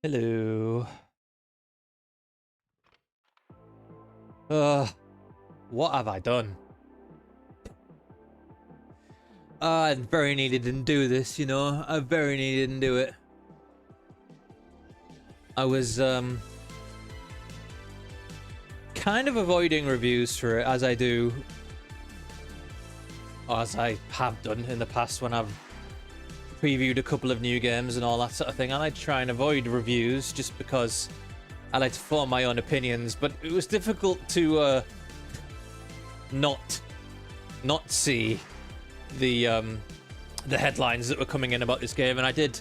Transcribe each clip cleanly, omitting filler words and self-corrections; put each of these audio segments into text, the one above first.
Hello. What have I done? I very nearly didn't do this, you know. I very nearly didn't do it. I was, kind of avoiding reviews for it, as I do. Or as I have done in the past when I've previewed a couple of new games and all that sort of thing. I like to try and avoid reviews just because I like to form my own opinions, but it was difficult to not see the headlines that were coming in about this game, and I did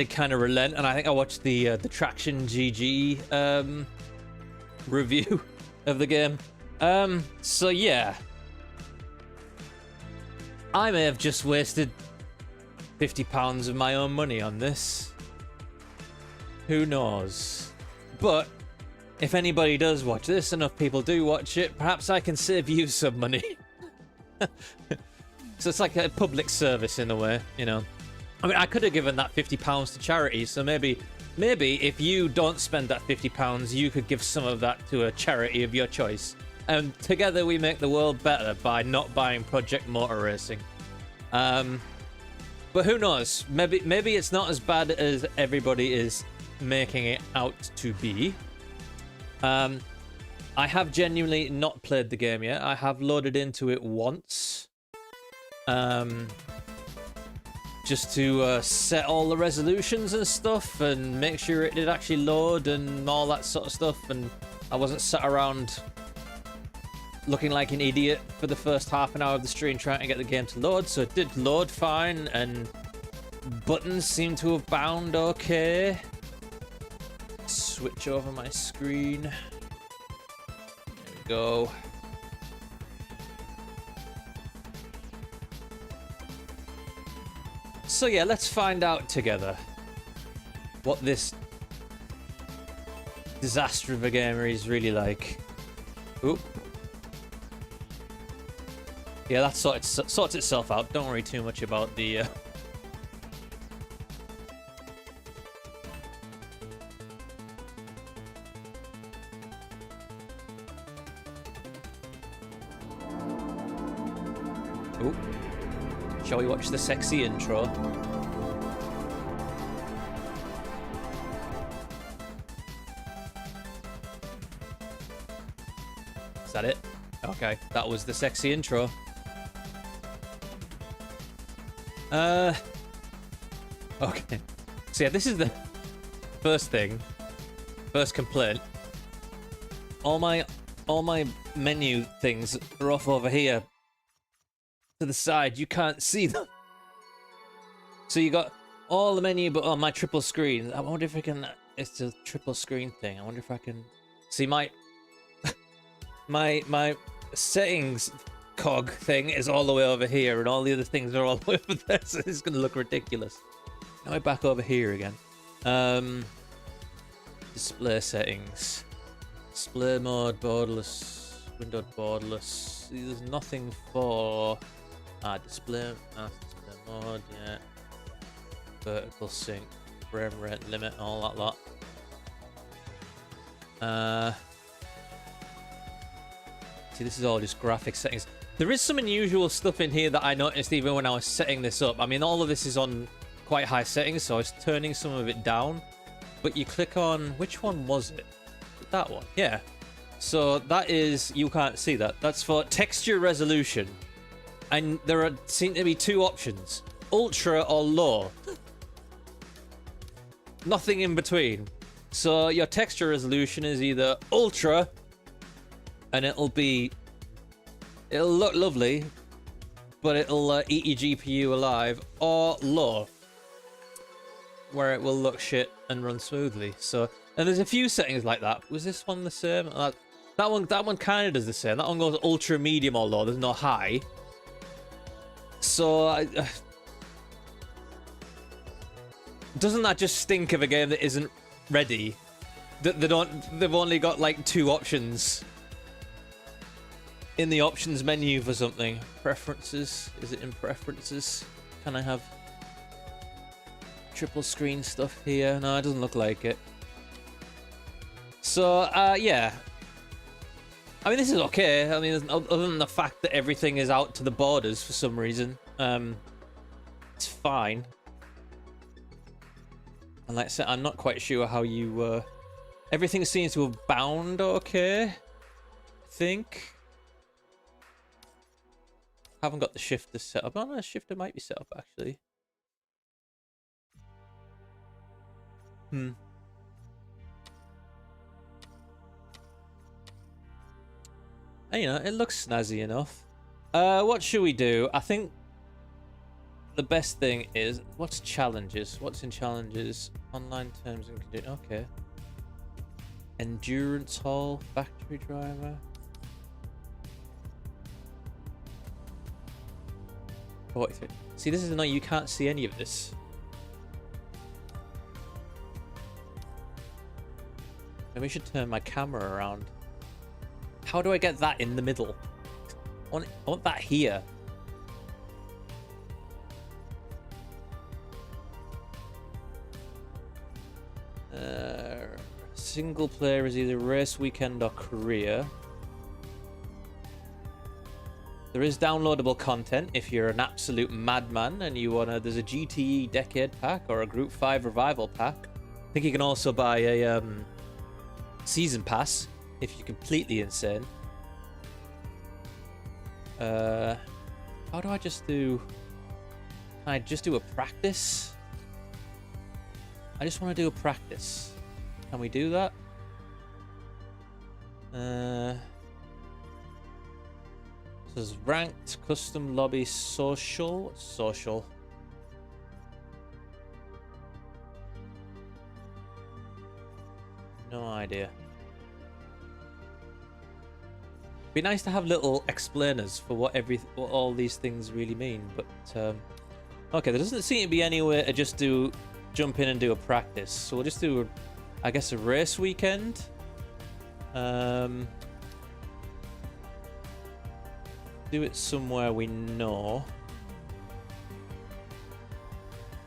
kind of relent, and I think I watched the Traction GG review of the game. So yeah, I may have just wasted £50 of my own money on this. Who knows? But if anybody does watch this, enough people do watch it, perhaps I can save you some money. So it's like a public service in a way, you know. I mean, I could have given that £50 to charity, so maybe if you don't spend that £50, you could give some of that to a charity of your choice. And together we make the world better by not buying Project Motor Racing. But who knows? Maybe it's not as bad as everybody is making it out to be. I have genuinely not played the game yet. I have loaded into it once. Just to set all the resolutions and stuff and make sure it did actually load and all that sort of stuff, and I wasn't sat around looking like an idiot for the first half an hour of the stream trying to get the game to load. So it did load fine and buttons seem to have bound okay. Switch over my screen. There we go. So yeah, let's find out together what this disaster of a gamer is really like. Oop. Yeah, that sorts itself out. Don't worry too much about the... Oop. Shall we watch the sexy intro? Is that it? Okay, that was the sexy intro. Okay. So yeah, this is the first complaint. All my menu things are off over here to the side. You can't see them. So you got all the menu, but on my triple screen. I wonder if I can. It's a triple screen thing. I wonder if I can see my my settings cog thing is all the way over here, and all the other things are all the way over there. So it's gonna look ridiculous. Now we're back over here again. Display settings, display mode, borderless, windowed borderless. There's nothing for display mode, yeah. Vertical sync, frame rate limit, all that lot. See, this is all just graphic settings. There is some unusual stuff in here that I noticed even when I was setting this up. I mean, all of this is on quite high settings, so I was turning some of it down. But you click on, which one was it? That one, yeah. So that is, you can't see that. That's for texture resolution. And there seem to be two options, ultra or low. Nothing in between. So your texture resolution is either ultra, and it'll look lovely, but it'll eat your GPU alive, or low, where it will look shit and run smoothly. So, and there's a few settings like that. Was this one the same? That one kind of does the same. That one goes ultra, medium, or low. There's no high. So, doesn't that just stink of a game that isn't ready? They've only got like two options in the options menu for something. Preferences. Is it in preferences? Can I have triple screen stuff here. No, it doesn't look like it. So, yeah. I mean, this is okay. I mean, other than the fact that everything is out to the borders for some reason. It's fine. And like I said, I'm not quite sure how you... everything seems to have bound okay, I think. Haven't got the shifter set up. Oh, no, the shifter might be set up, actually. And, you know, it looks snazzy enough. What should we do? I think the best thing is... What's challenges? What's in challenges? Online terms and conditions. Okay. Endurance Hall. Factory driver. 43. See, this is annoying. You can't see any of this. Maybe I should turn my camera around. How do I get that in the middle? I want that here. Single player is either race weekend or career. There is downloadable content if you're an absolute madman and you wanna. There's a GTE Decade Pack or a Group 5 Revival Pack. I think you can also buy a Season Pass if you're completely insane. How do I just do... Can I just do a practice? I just want to do a practice. Can we do that? This is ranked, custom, lobby, social. What's social? No idea. Be nice to have little explainers for what all these things really mean, but okay, there doesn't seem to be anywhere to just jump in and do a practice, so we'll just do I guess a race weekend. Do it somewhere we know.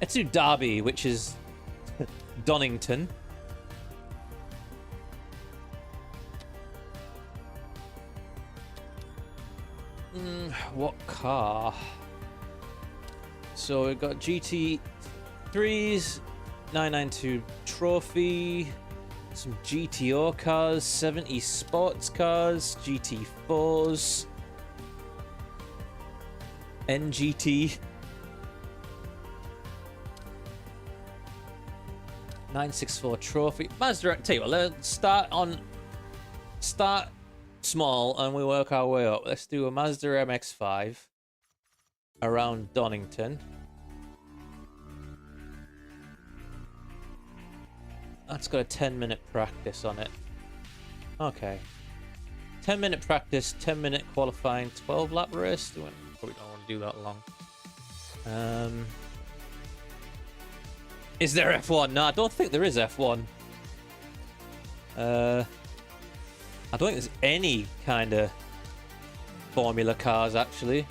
Let's do Derby, which is Donington. What car? So we've got GT3s, 992 Trophy, some GTO cars, 70 sports cars, GT4s, NGT, 964 Trophy. Mazda, tell you what, let's start small and we work our way up. Let's do a Mazda MX-5 around Donington. That's got a 10-minute practice on it. Okay. 10-minute practice, 10-minute qualifying, 12-lap race. Probably don't want to do that long. Is there F1? No, I don't think there is F1. I don't think there's any kind of Formula cars, actually.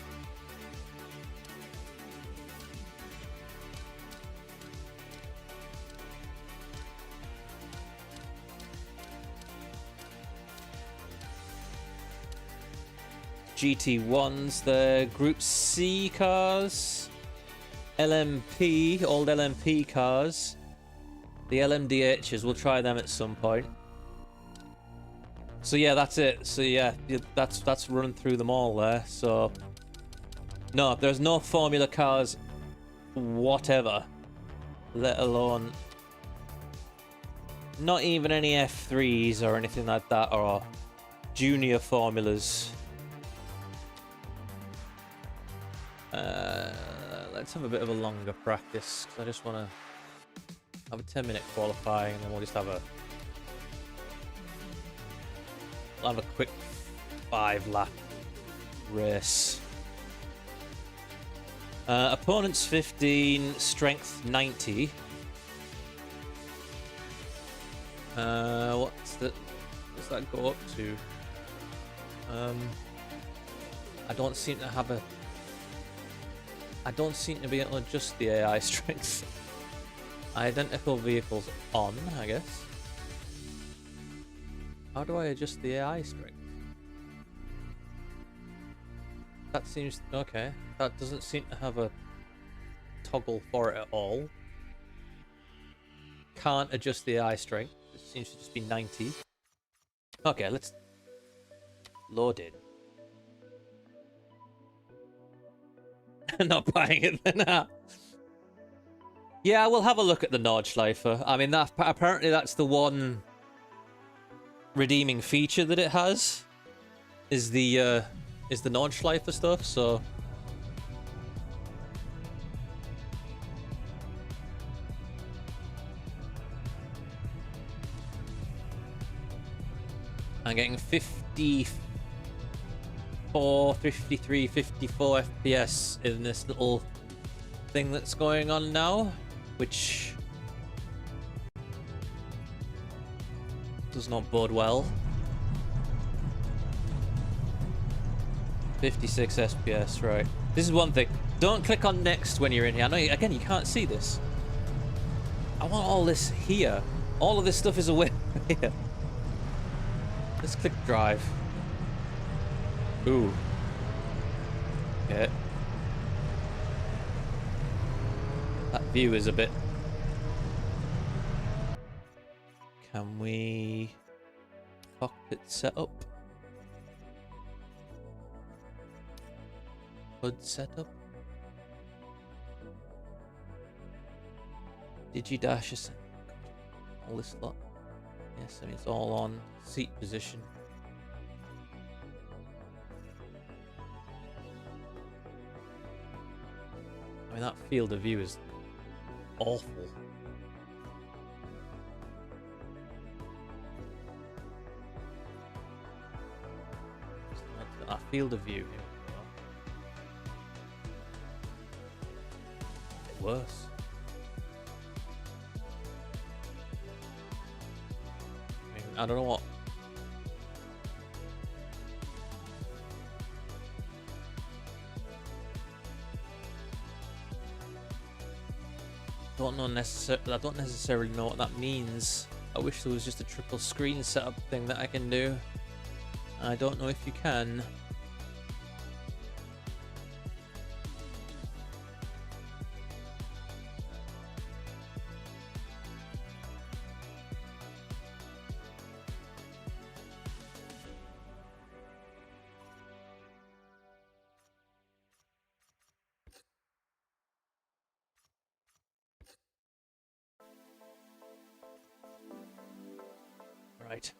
GT1s, the Group C cars, LMP, old LMP cars, the LMDHs, we'll try them at some point. So yeah, that's it. So yeah, that's run through them all there. So no, there's no Formula cars whatever, let alone not even any F3s or anything like that, or junior formulas. Let's have a bit of a longer practice, because I just want to have a 10-minute qualifying, and then we'll just have a quick 5-lap race. Opponents 15, strength 90. What's that go up to? I don't seem to be able to adjust the AI strength. Identical vehicles on, I guess. How do I adjust the AI strength? That seems... okay. That doesn't seem to have a toggle for it at all. Can't adjust the AI strength. It seems to just be 90. Okay, let's load in. Not buying it then. Yeah, we'll have a look at the Nordschleifer. I mean, that apparently that's the one redeeming feature that it has. Is the Nordschleifer stuff, so... I'm getting 54, 53, 54 FPS in this little thing that's going on now, which does not bode well. 56 FPS, right. This is one thing. Don't click on next when you're in here. I know, again, you can't see this. I want all this here. All of this stuff is away here. Let's click drive. Ooh. Okay. That view is a bit... Can we... cockpit setup? HUD setup? Digidash is... all this lot. Yes, I mean, it's all on seat position. I mean, that field of view is awful. That field of view. Worse. I don't know what. I don't necessarily know what that means. I wish there was just a triple screen setup thing that I can do. I don't know if you can. Right.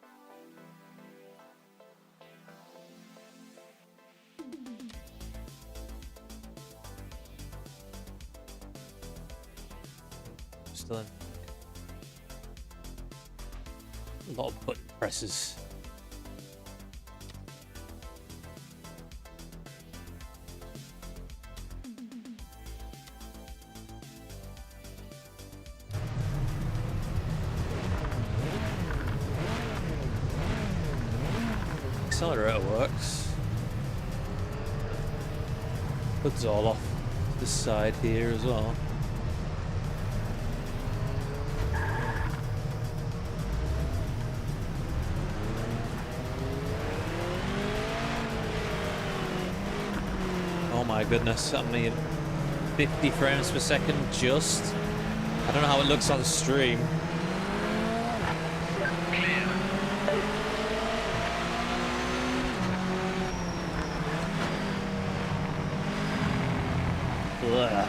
Still in. A lot of button presses. Accelerator works. Hood's all off to the side here as well. Oh my goodness, I mean 50 frames per second just. I don't know how it looks on stream. Ugh.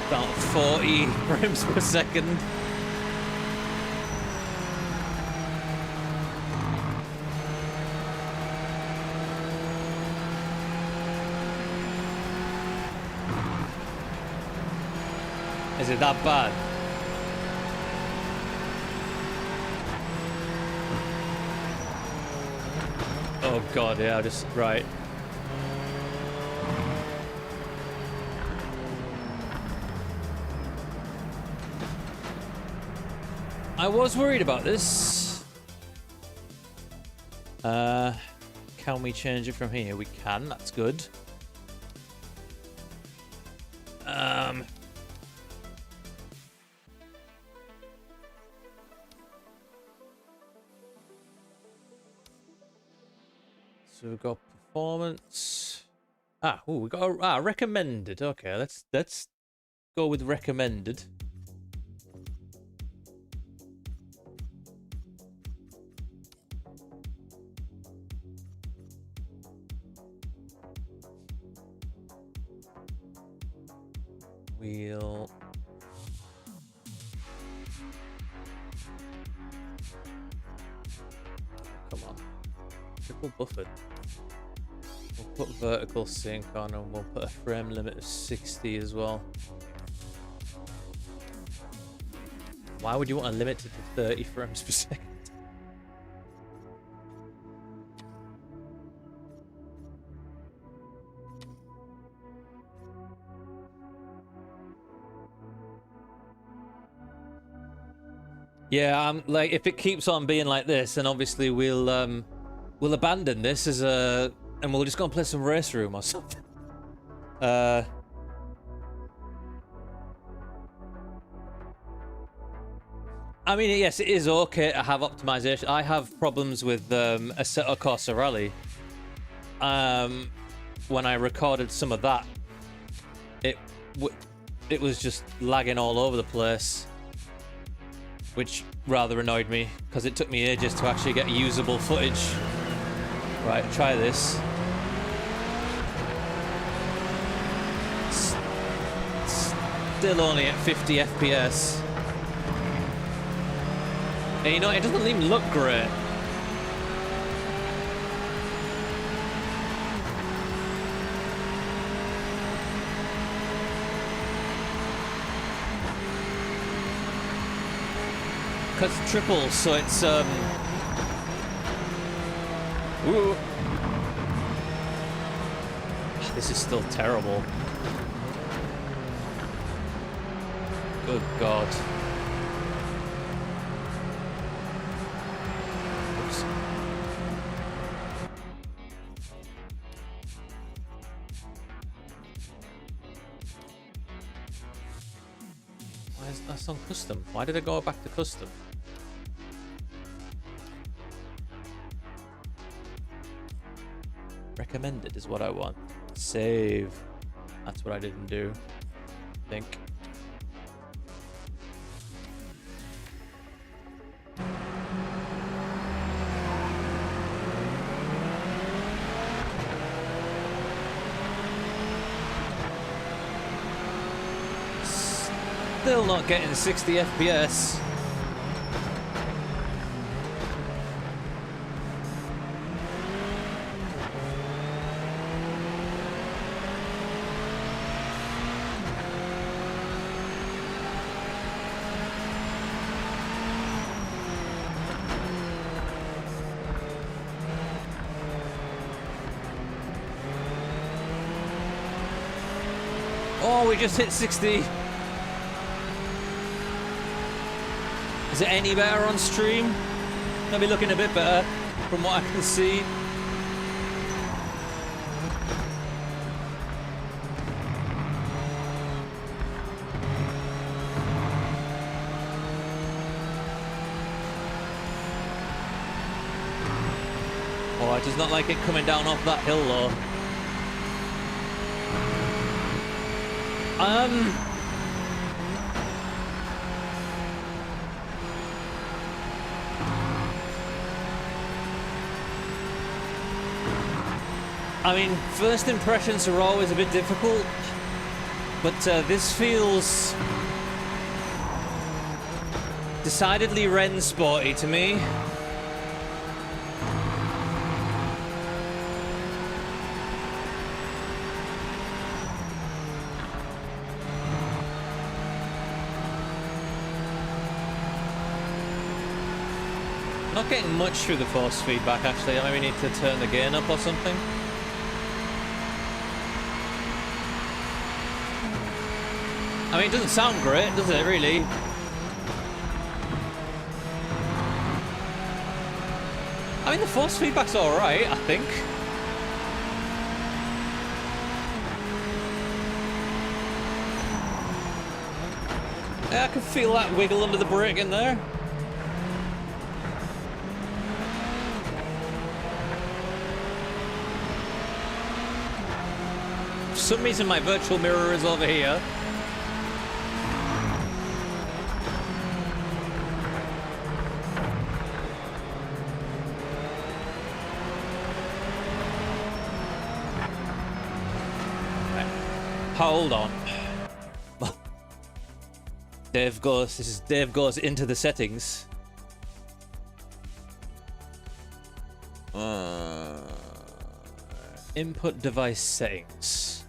About 40 frames per second. Is it that bad? Oh god, yeah, just right. I was worried about this. Can we change it from here? We can. That's good. So we've got performance. We got recommended. Okay, let's go with recommended. We'll come on. Triple buffered. We'll put vertical sync on and we'll put a frame limit of 60 as well. Why would you want to limit it to 30 frames per second? Yeah, like if it keeps on being like this, then obviously we'll abandon this as a, and we'll just go and play some Race Room or something. I mean, yes, it is okay to have optimization. I have problems with Assetto Corsa Rally. When I recorded some of that, it was just lagging all over the place, which rather annoyed me because it took me ages to actually get usable footage. Right, try this. Still only at 50 FPS. And you know, it doesn't even look great. Because it's triple, so it's ooh. This is still terrible. Good God. Oops. Why is that on custom? Why did I go back to custom? Recommended is what I want. Save. That's what I didn't do, I think. Still not getting 60 FPS. Oh, we just hit 60. Is it any better on stream? Maybe looking a bit better from what I can see. Oh, I just not like it coming down off that hill though. I mean, first impressions are always a bit difficult, but this feels decidedly Ren sporty to me. Not getting much through the force feedback actually. I maybe need to turn the gain up or something. I mean, it doesn't sound great, does it, really? I fine. The force feedback's alright, I think. Yeah, I can feel that wiggle under the brake in there. For some reason, my virtual mirror is over here. Hold on. Dave goes into the settings. Input device settings.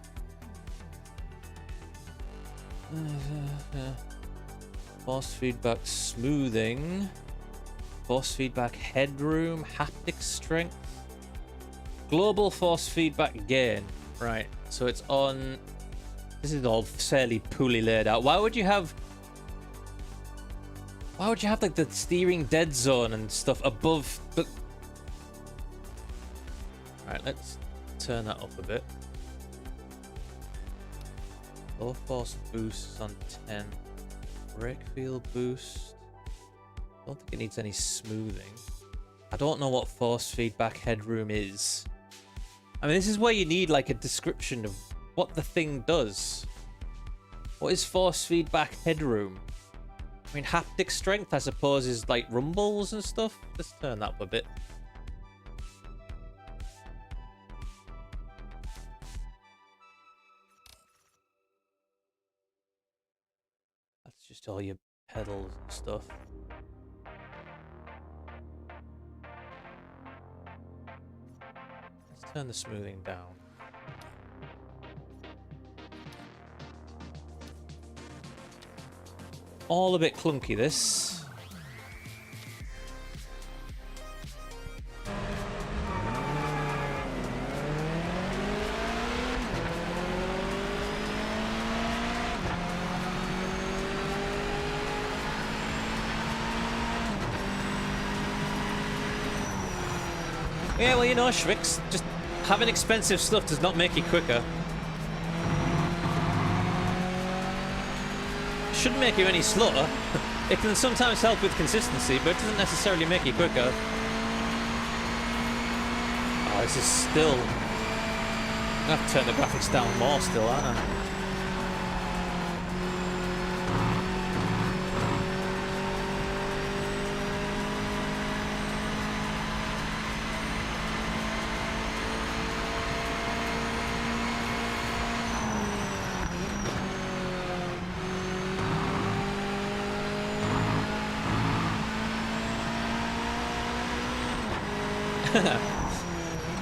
Force feedback smoothing. Force feedback headroom. Haptic strength. Global force feedback gain. Right, so it's on... This is all fairly poorly laid out. Why would you have like the steering dead zone and stuff above the... Alright, let's turn that up a bit. Low force boost on 10. Brake feel boost. Don't think it needs any smoothing. I don't know what force feedback headroom is. I mean, this is where you need like a description of what the thing does. What is force feedback headroom? I mean, haptic strength, I suppose, is like rumbles and stuff. Let's turn that up a bit. That's just all your pedals and stuff. Let's turn the smoothing down. All a bit clunky, this. Yeah, well, you know, Schwicks, just having expensive stuff does not make you quicker. Shouldn't make you any slower. It can sometimes help with consistency, but it doesn't necessarily make you quicker. Oh, this is still... I'm gonna have to turn the graphics down more still, aren't I?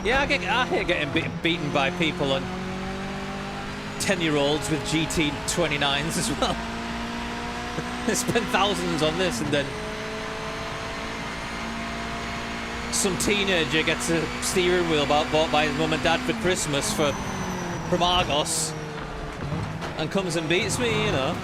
Yeah, I hate getting beaten by people on 10-year-olds with GT29s as well. They spend thousands on this and then some teenager gets a steering wheel bought by his mum and dad for Christmas from Argos and comes and beats me, you know.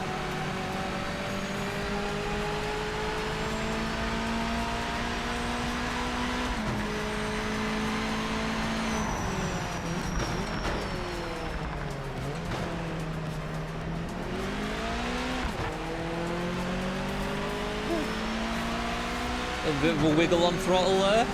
A bit of a wiggle on throttle there.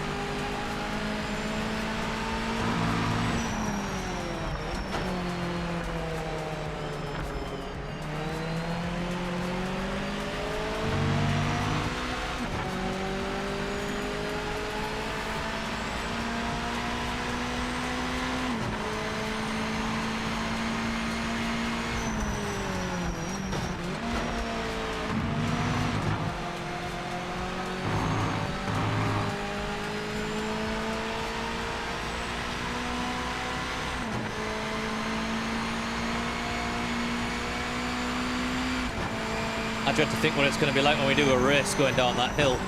I dread to think what it's going to be like when we do a race going down that hill.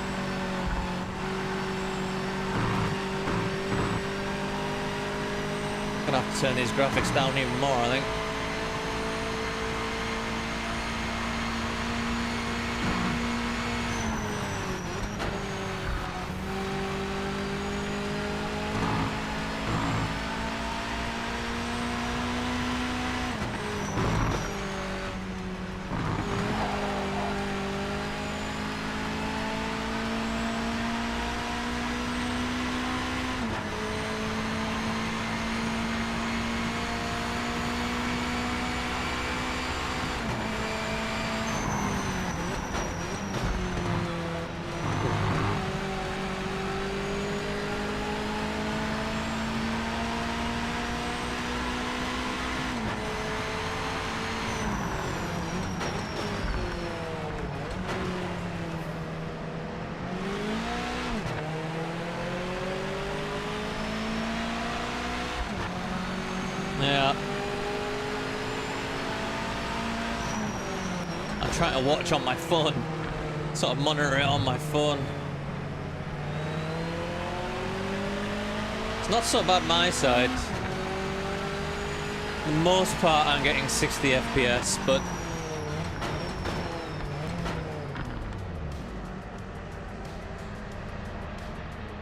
Gonna have to turn these graphics down even more, I think. I'm trying to watch on my phone. Sort of monitor it on my phone. It's not so bad my side. For the most part, I'm getting 60 FPS, but...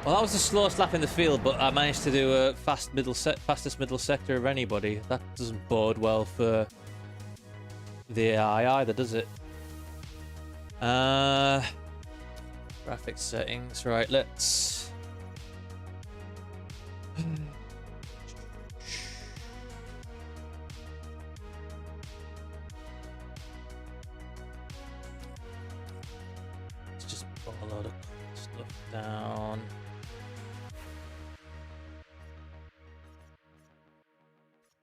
Well, that was the slowest lap in the field, but I managed to do a fastest middle sector of anybody. That doesn't bode well for the AI either, does it? Graphics settings. Right, let's... Let's just put a load of stuff down.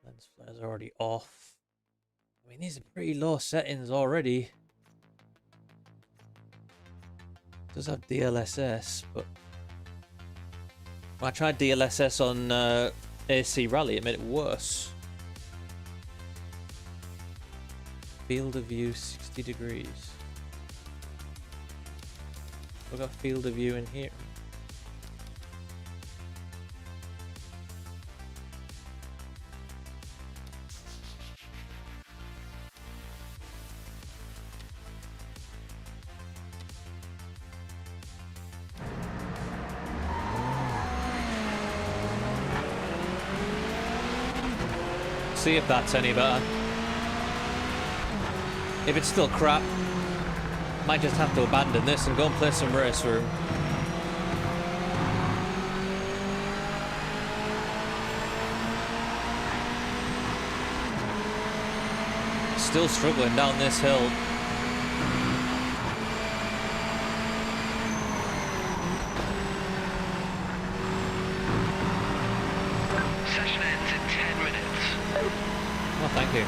Lens flare's already off. I mean, these are pretty low settings already. It does have DLSS, but when I tried DLSS on AC Rally, it made it worse. Field of view 60 degrees. We've got field of view in here. See if that's any better. If it's still crap, might just have to abandon this and go and play some Race Room. Still struggling down this hill. Session ends in 10 minutes. Oh, thank you.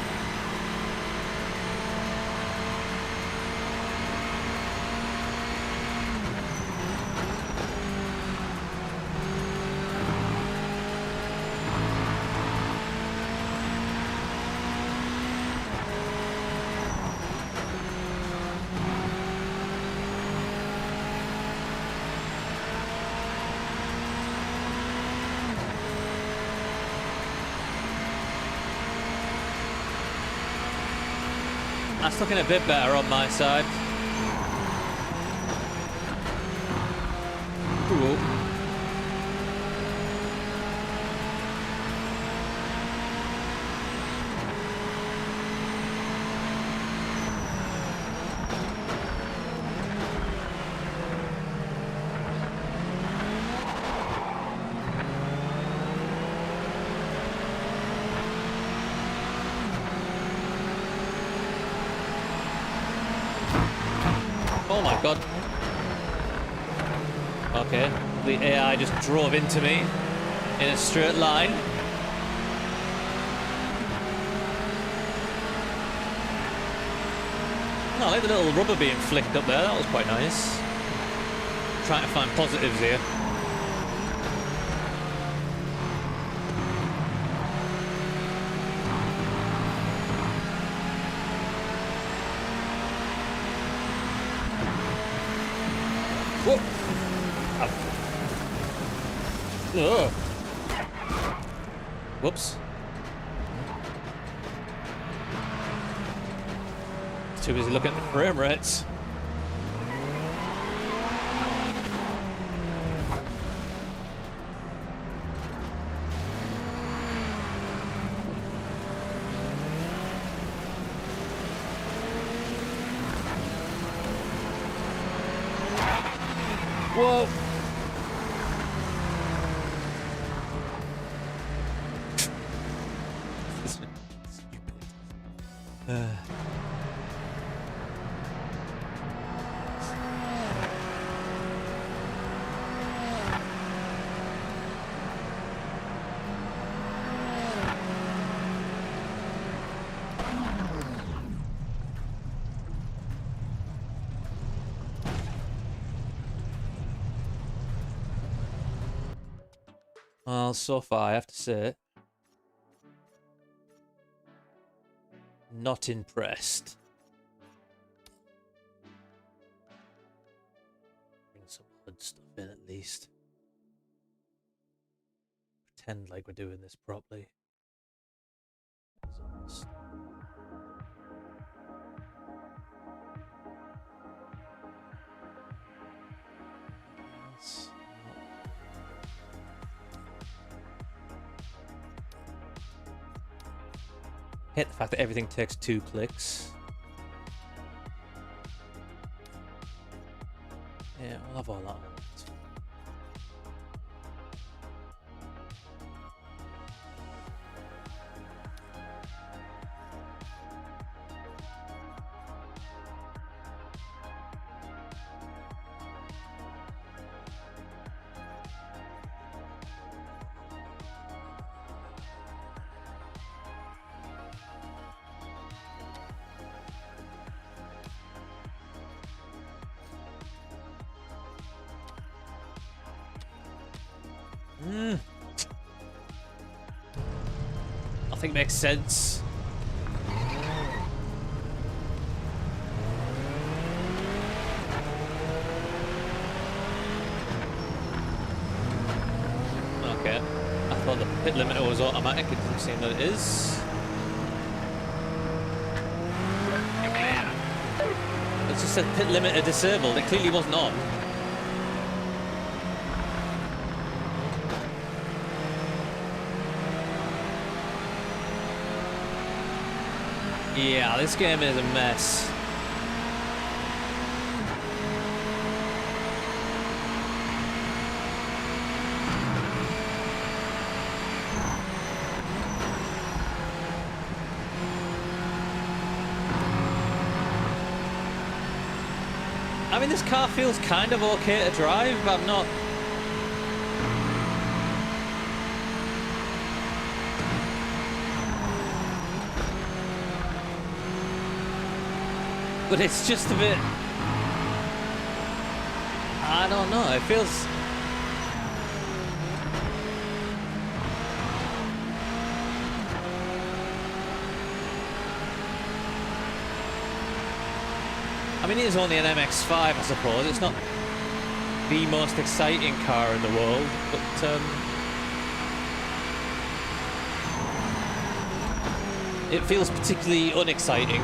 That's looking a bit better on my side. Ooh. Oh my god. Okay, the AI just drove into me in a straight line. Oh, I like the little rubber being flicked up there, that was quite nice. Trying to find positives here. Whoa! Ugh. Whoops. Too busy looking at the frame rates. Whoa! Well, so far, I have to say, not impressed. spin at least. Pretend like we're doing this properly. Exhaust. Hate the fact that everything takes 2 clicks. Yeah, we'll have all that on it. Nothing makes sense. Okay. I thought the pit limiter was automatic. It doesn't seem that it is. You're clear. It just said pit limiter disabled. It clearly wasn't on. Yeah, this game is a mess. I mean, this car feels kind of okay to drive, but I'm not... But it's just a bit... I don't know, it feels... I mean, it is only an MX-5, I suppose. It's not the most exciting car in the world, but... it feels particularly unexciting.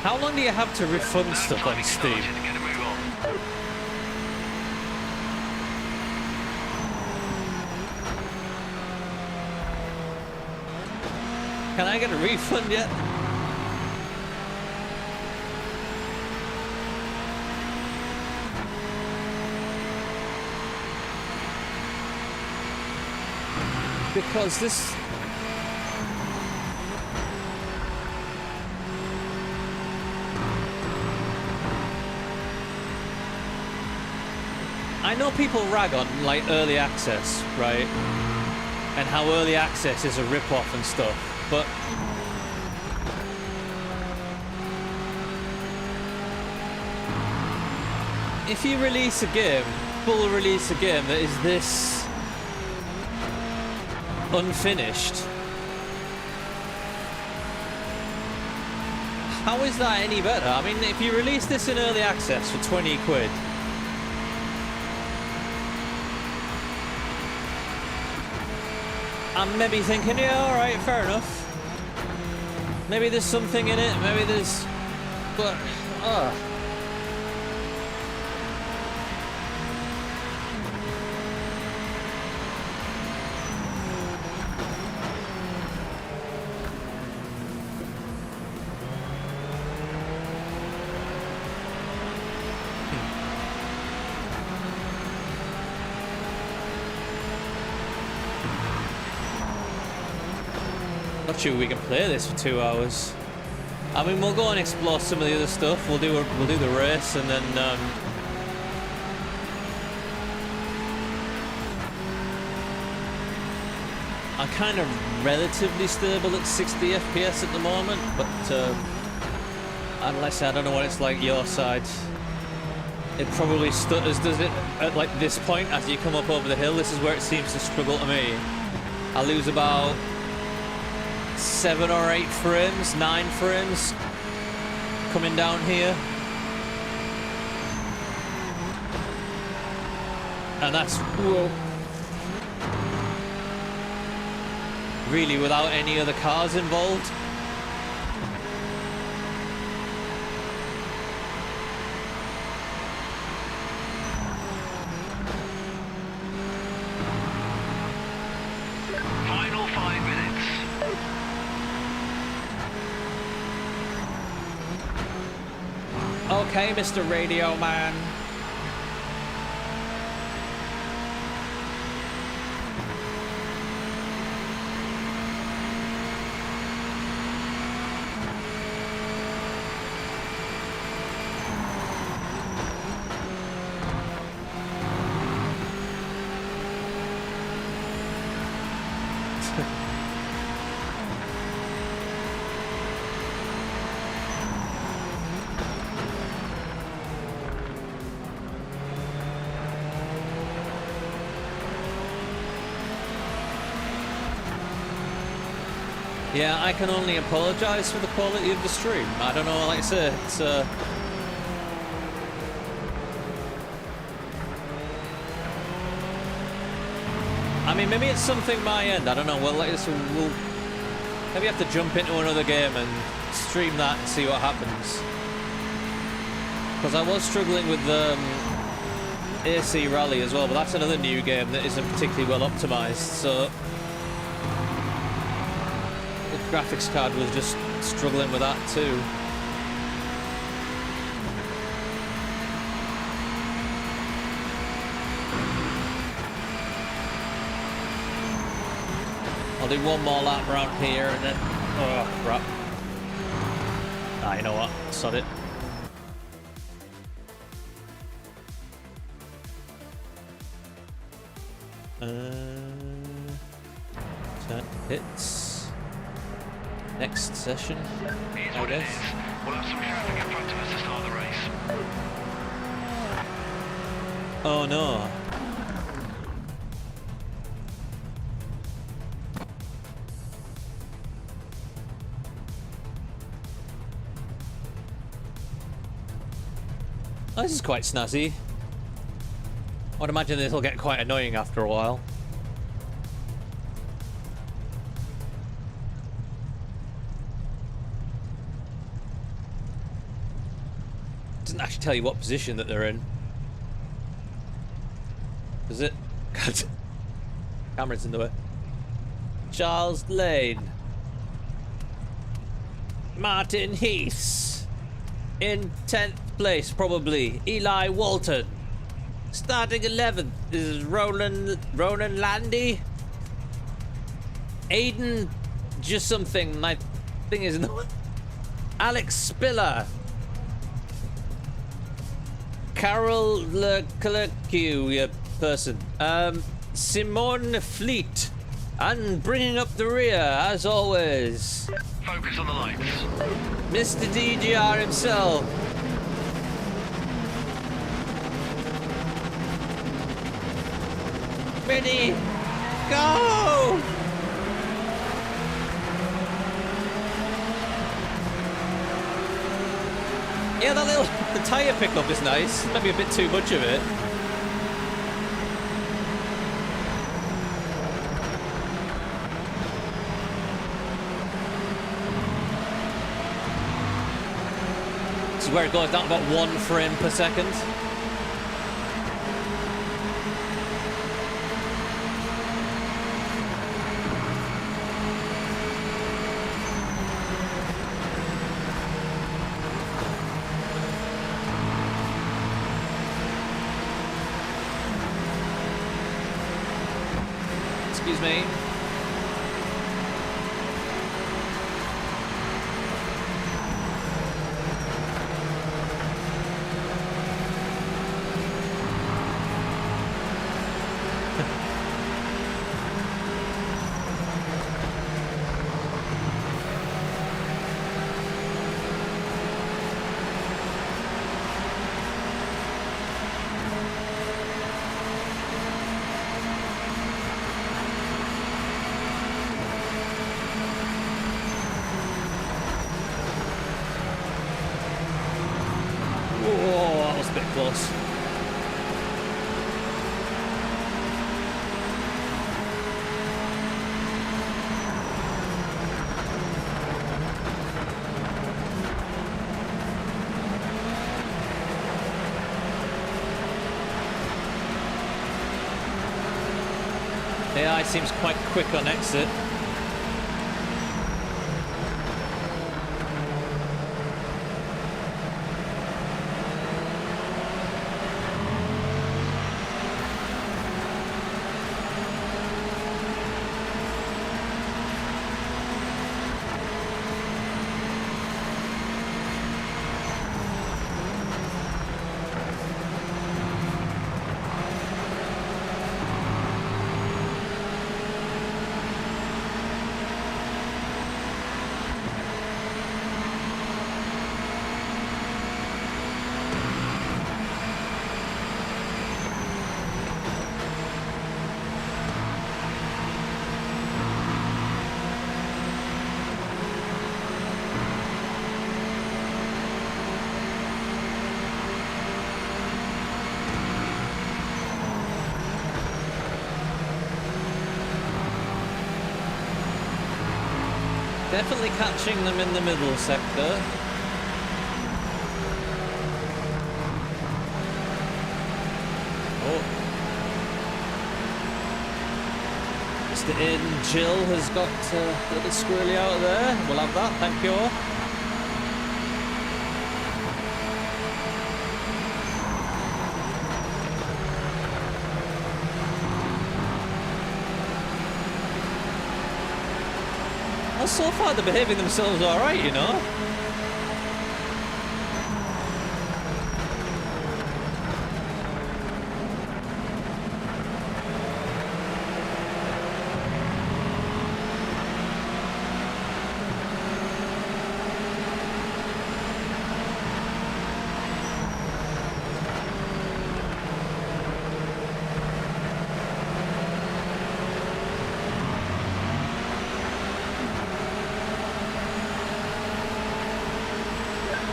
How long do you have to refund stuff on Steam? Get a move on. Can I get a refund yet? Because this... I know people rag on, like, early access, right? And how early access is a rip-off and stuff, but... if you release a game, full release a game that is this... unfinished... how is that any better? I mean, if you release this in early access for 20 quid... I'm maybe thinking, yeah, alright, fair enough. Maybe there's something in it, maybe there's... but... Not sure we can play this for 2 hours. I mean, we'll go and explore some of the other stuff. We'll do the race, and then I'm kind of relatively stable at 60 FPS at the moment, but unless I don't know what it's like your side. It probably stutters, does it? At like this point, as you come up over the hill, this is where it seems to struggle to me. I lose about 7 or 8 frames, 9 frames coming down here. And that's, whoa, really without any other cars involved. Final 5 minutes. Okay, Mr. Radio Man. Yeah, I can only apologise for the quality of the stream. I don't know, like I say, it's I mean, maybe it's something my end. I don't know. Well, like this, we'll maybe have to jump into another game and stream that and see what happens. Because I was struggling with AC Rally as well, but that's another new game that isn't particularly well optimised. So graphics card was just struggling with that too. I'll do one more lap around here and then, oh crap. Ah, you know what, sod it. 10 hits. Next session, Here's I what it guess. is. We'll have some traffic in front of us to start the race. Oh no. Oh, this is quite snazzy. I'd imagine this will get quite annoying after a while. Doesn't actually tell you what position that they're in. Does it? God. Camera's in the way. Charles Lane. Martin Heaths. In 10th place, probably. Eli Walton. Starting 11th is Ronan Landy. Aiden just something. My thing is in the way. Alex Spiller. Carol Leclerc, person. Simone Fleet. And bringing up the rear, as always. Focus on the lights. Mr. DGR himself. Ready, go! Yeah, the tyre pickup is nice. Maybe a bit too much of it. This is where it goes down about 1 frame per second. Excuse me. AI seems quite quick on exit. Definitely catching them in the middle sector. Oh. Mr. Aiden Jill has got a little squirrely out of there. We'll have that, thank you. Well, so far they're behaving themselves alright, you know?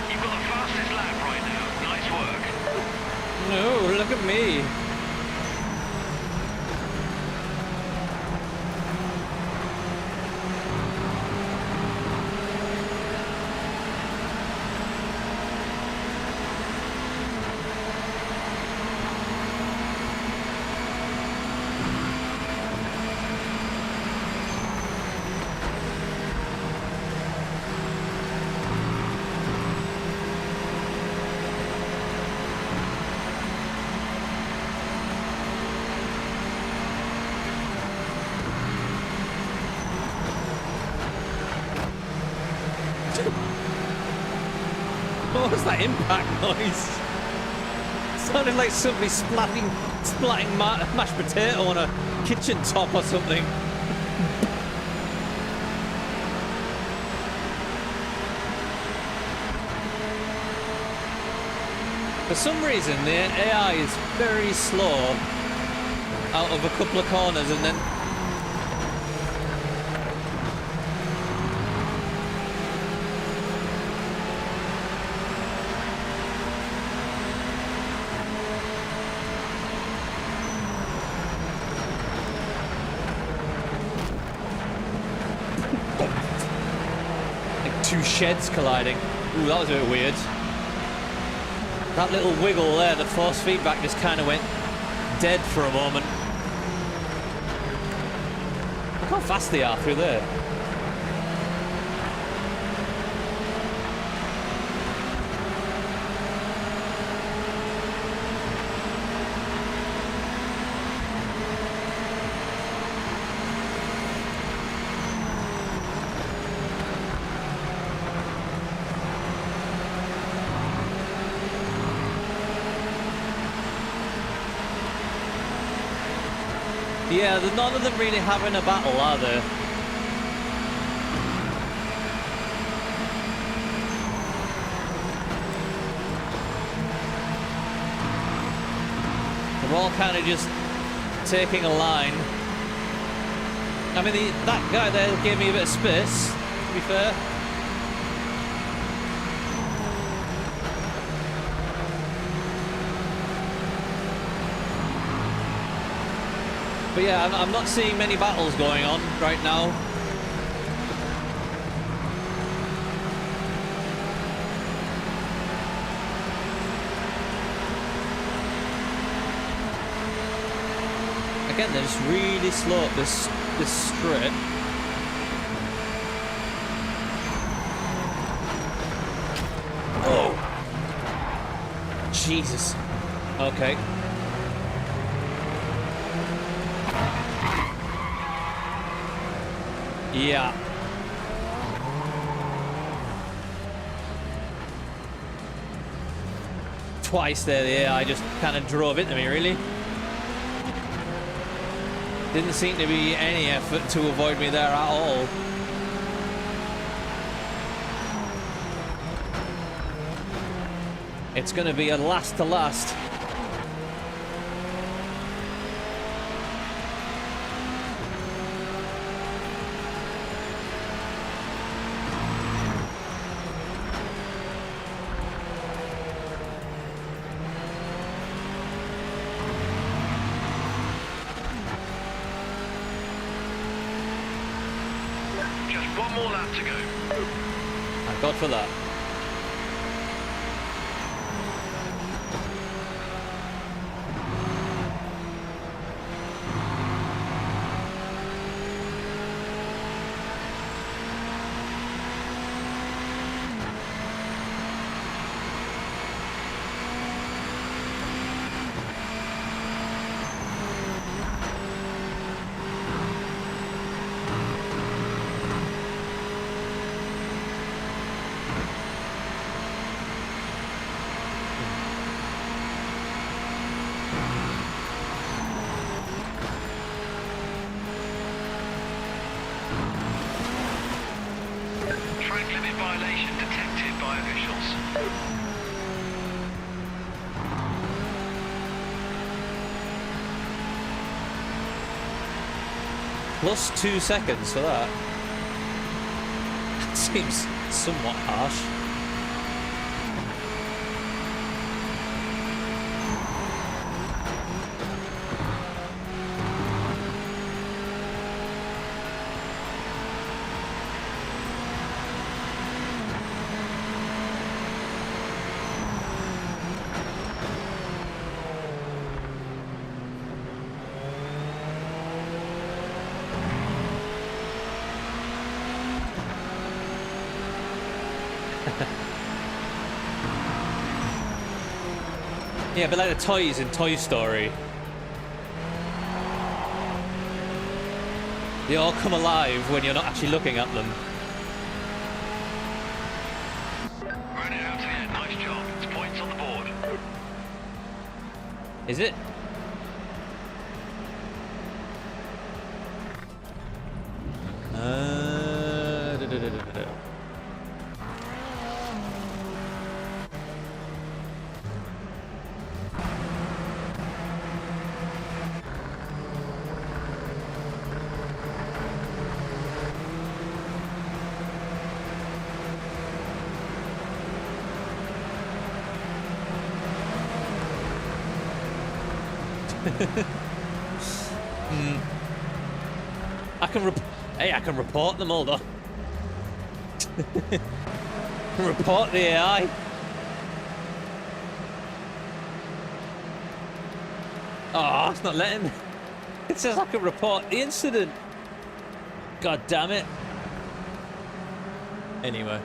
You've got the fastest lap right now. Nice work. No, look at me. What was that impact noise? Sounded like somebody splatting mashed potato on a kitchen top or something. For some reason, the AI is very slow out of a couple of corners and then... like two sheds colliding. Ooh, that was a bit weird. That little wiggle there, the force feedback just kind of went dead for a moment. Look how fast they are through there. Yeah, none of them really having a battle, are they? They're all kind of just taking a line. I mean, that guy there gave me a bit of space, to be fair. But yeah, I'm not seeing many battles going on right now. Again, they're just really slow up this straight. Oh! Jesus. Okay. Yeah. Twice there, the AI just kind of drove into me, really. Didn't seem to be any effort to avoid me there at all. It's going to be a last to last. Just one more lap to go. Thank God for that. Track limit violation detected by officials. Plus 2 seconds for that. That seems somewhat harsh. Yeah, but like the toys in Toy Story. They all come alive when you're not actually looking at them. Ran it out to the end. Nice job. It's points on the board. Is it? Da. I can report them all though. Report the AI. Oh, it's not letting me. It says I can report the incident. God damn it. Anyway.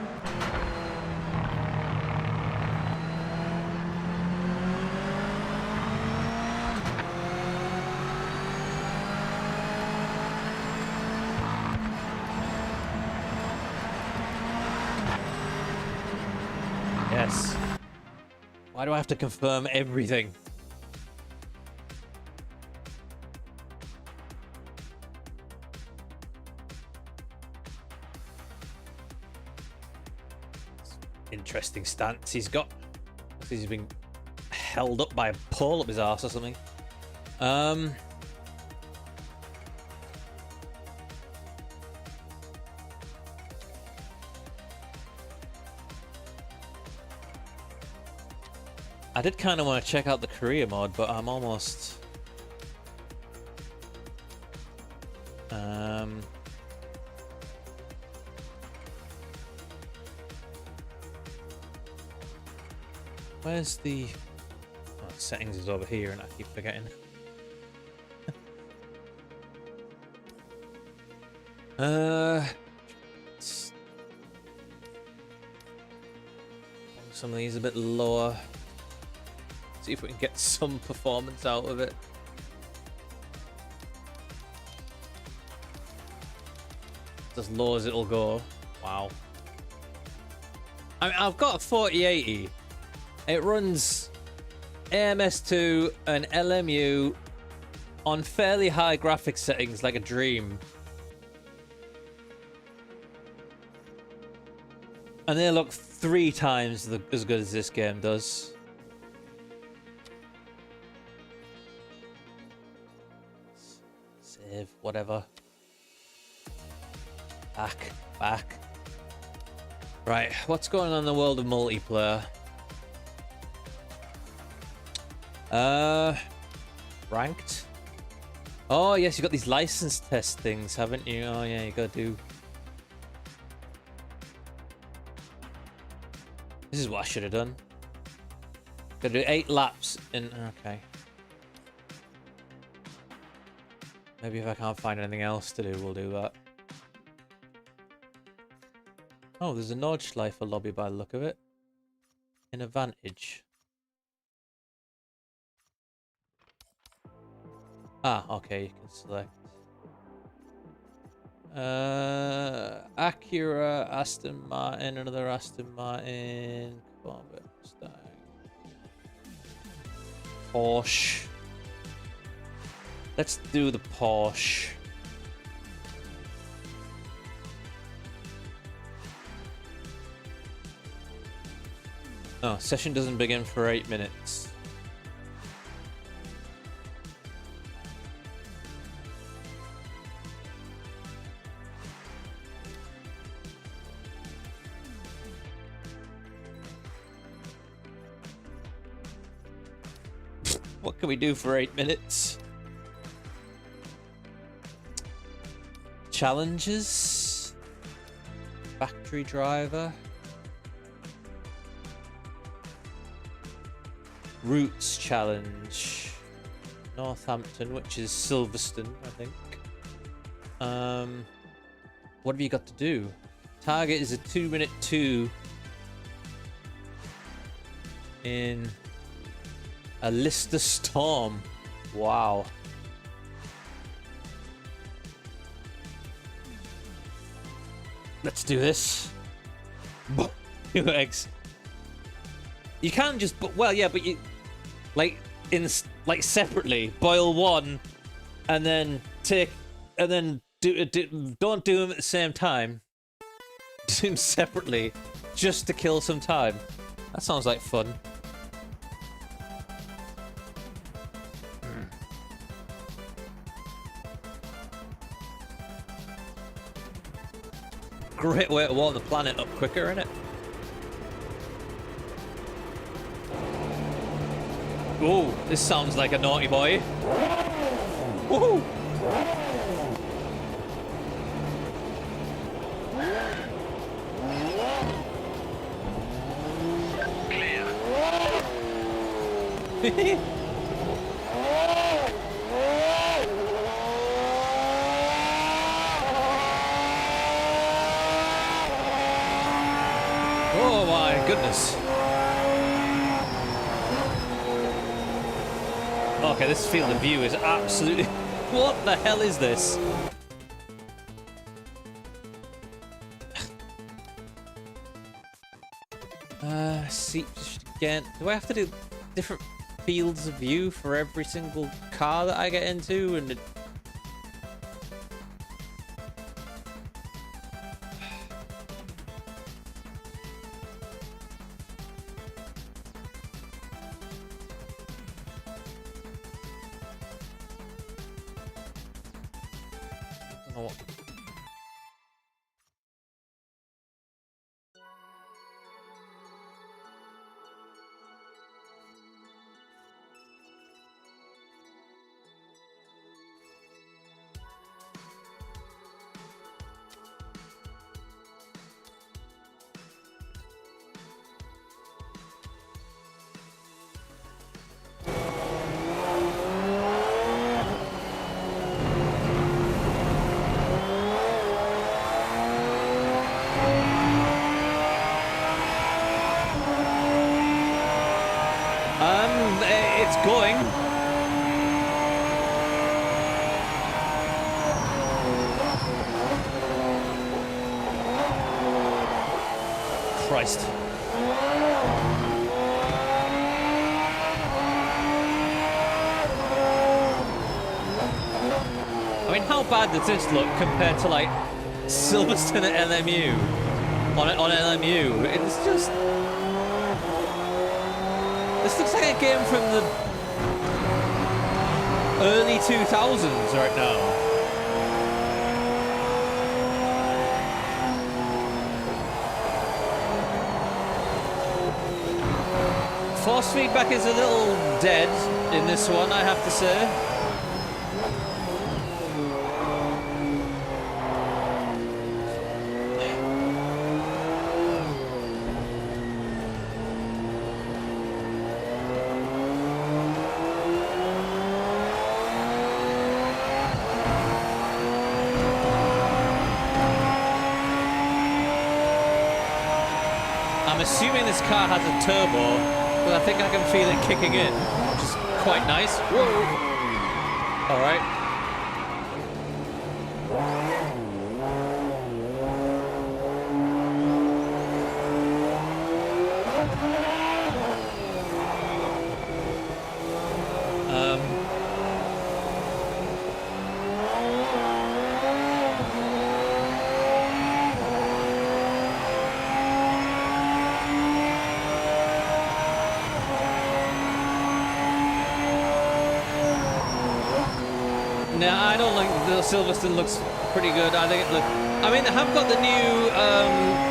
Yes. Why do I have to confirm everything? Interesting stance he's got. Looks like he's been held up by a pole up his arse or something. I did kind of want to check out the career mode, but I'm almost... Where's the... Oh, settings is over here and I keep forgetting. Some of these a bit lower. See if we can get some performance out of it. As low as it'll go. Wow. I mean, I've got a 4080. It runs AMS2 and LMU on fairly high graphics settings, like a dream. And they look 3 times as good as this game does. Save, whatever. Back. Right, what's going on in the world of multiplayer? Ranked? Oh, yes, you got these license test things, haven't you? Oh, yeah, you gotta do... This is what I should have done. Gotta do 8 laps in... Okay. Maybe if I can't find anything else to do, we'll do that. Oh, there's a Nordschleifer lobby by the look of it. In Advantage. Ah, okay, you can select. Acura, Aston Martin, another Aston Martin, Corvette, Mustang, Porsche. Let's do the Porsche. Oh, session doesn't begin for 8 minutes. What can we do for 8 minutes? Challenges? Factory driver? Routes challenge. Northampton, which is Silverstone, I think. What have you got to do? Target is a 2-minute 2 in a Lister Storm. Wow. Let's do this. 2 eggs. You can just, well, yeah, but you, like, separately, boil one, and then don't do them at the same time. Do them separately, just to kill some time. That sounds like fun. Great way to warm the planet up quicker, isn't it? Oh, this sounds like a naughty boy. Woohoo! Clear. Oh my goodness. Okay, this field of view is absolutely... What the hell is this? See, again, do I have to do different fields of view for every single car that I get into? And Christ. I mean, how bad does this look compared to, like, Silverstone at LMU? On LMU, it's just... This looks like a game from the early 2000s right now. Force feedback is a little dead in this one, I have to say. I'm assuming this car has a turbo, but I think I can feel it kicking in, which is quite nice. Whoa! Alright. Now, I don't think the Silverstone looks pretty good. I think it look. I mean, they have got the new.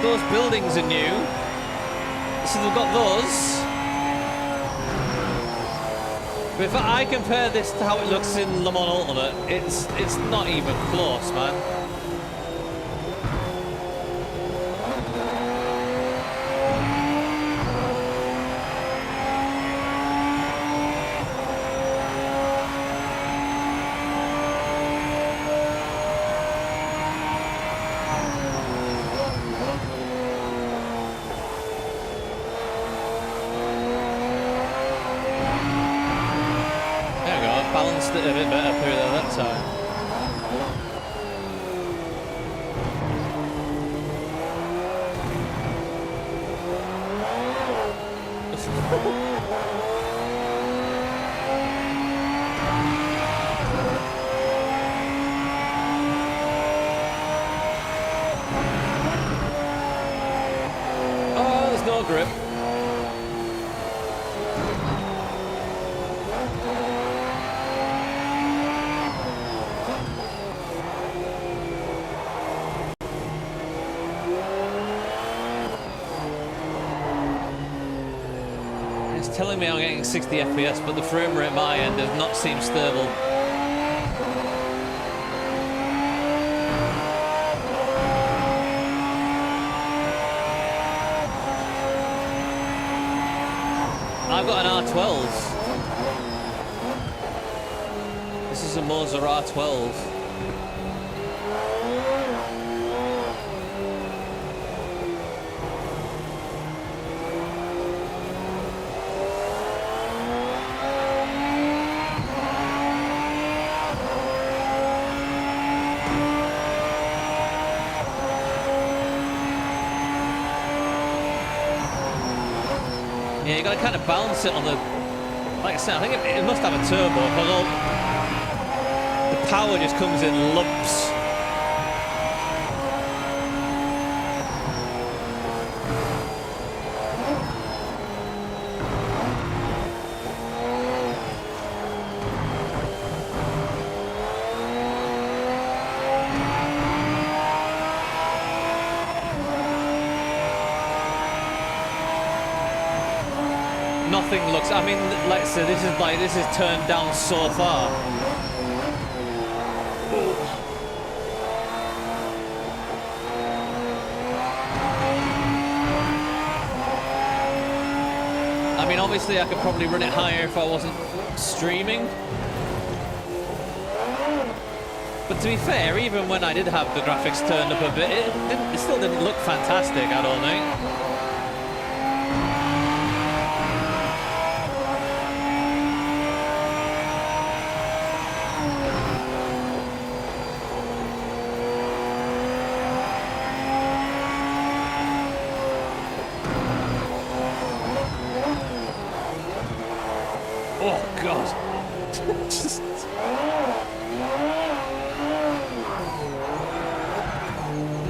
Those buildings are new, so they've got those. But if I compare this to how it looks in Le Mans Ultimate, it's not even close, man. Balanced it a bit better through there that time. Oh, there's no grip. Telling me I'm getting 60 FPS, but the frame rate at my end does not seem stable. I've got an R12. This is a Moser R12. Yeah, you got to kind of balance it on the. Like I said, I think it must have a turbo, because the power just comes in lumps. Nothing looks. I mean, like I said, this is turned down so far. I mean, obviously, I could probably run it higher if I wasn't streaming. But to be fair, even when I did have the graphics turned up a bit, it still didn't look fantastic, I don't think.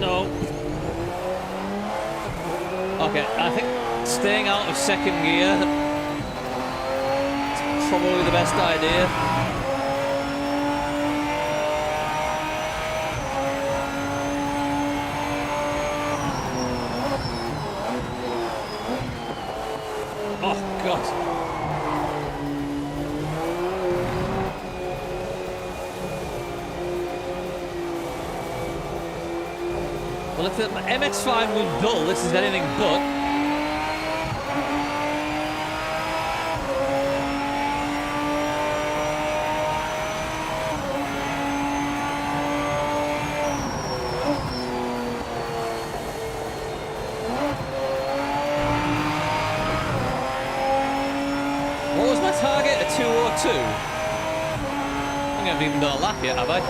No. Okay, I think staying out of second gear is probably the best idea. Oh, God. Well, if the MX-5 was dull, this is anything but. What was my target? A 202? I think I haven't even done a lap yet, have I?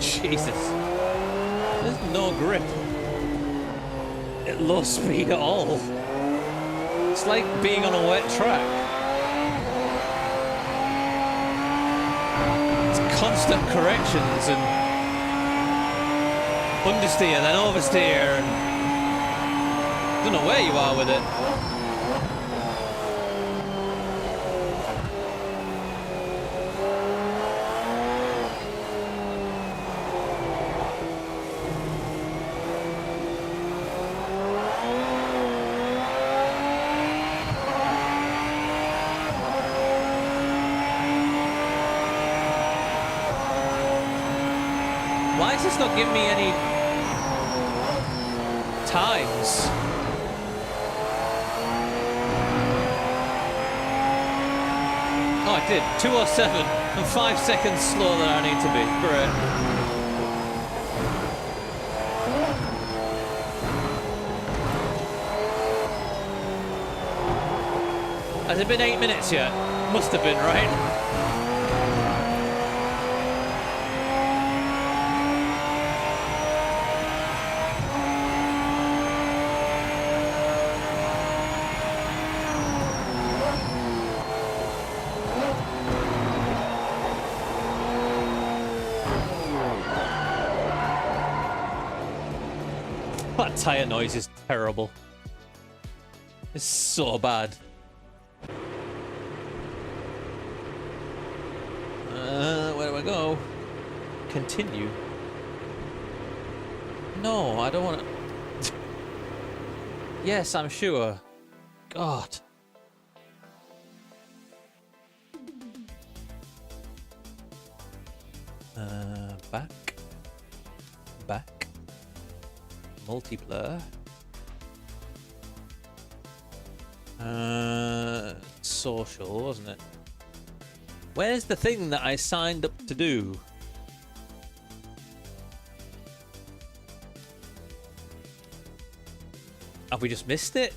Jesus. There's no grip at low speed at all. It's like being on a wet track. It's constant corrections and understeer, then oversteer, and I don't know where you are with it. Why is this not giving me any times? Oh, I did. 207. I'm 5 seconds slower than I need to be. Great. Has it been 8 minutes yet? Must have been, right? That tire noise is terrible. It's so bad. Where do I go? Continue. No, I don't want to. Yes, I'm sure. God. Back. Back. Multiplayer. Social, wasn't it? Where's the thing that I signed up to do? Have we just missed it?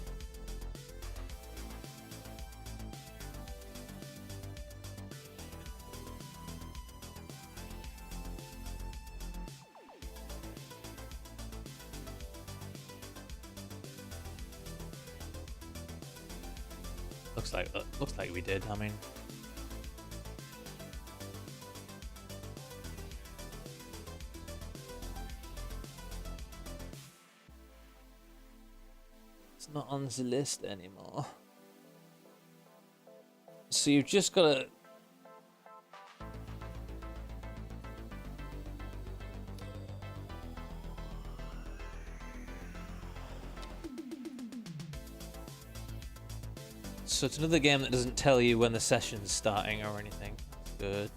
Looks like we did. I mean, it's not on the list anymore. So you've just got to So it's another game that doesn't tell you when the session's starting or anything. Good.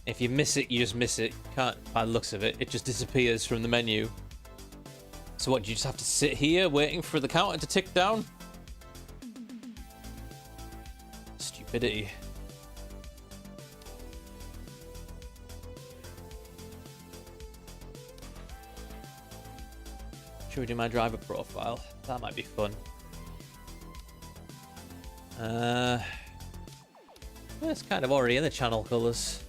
If you miss it, you just miss it. Can't, by the looks of it, it just disappears from the menu. So what, do you just have to sit here waiting for the counter to tick down? Stupidity. Should we do my driver profile? That might be fun. Well, it's kind of already in the channel colors.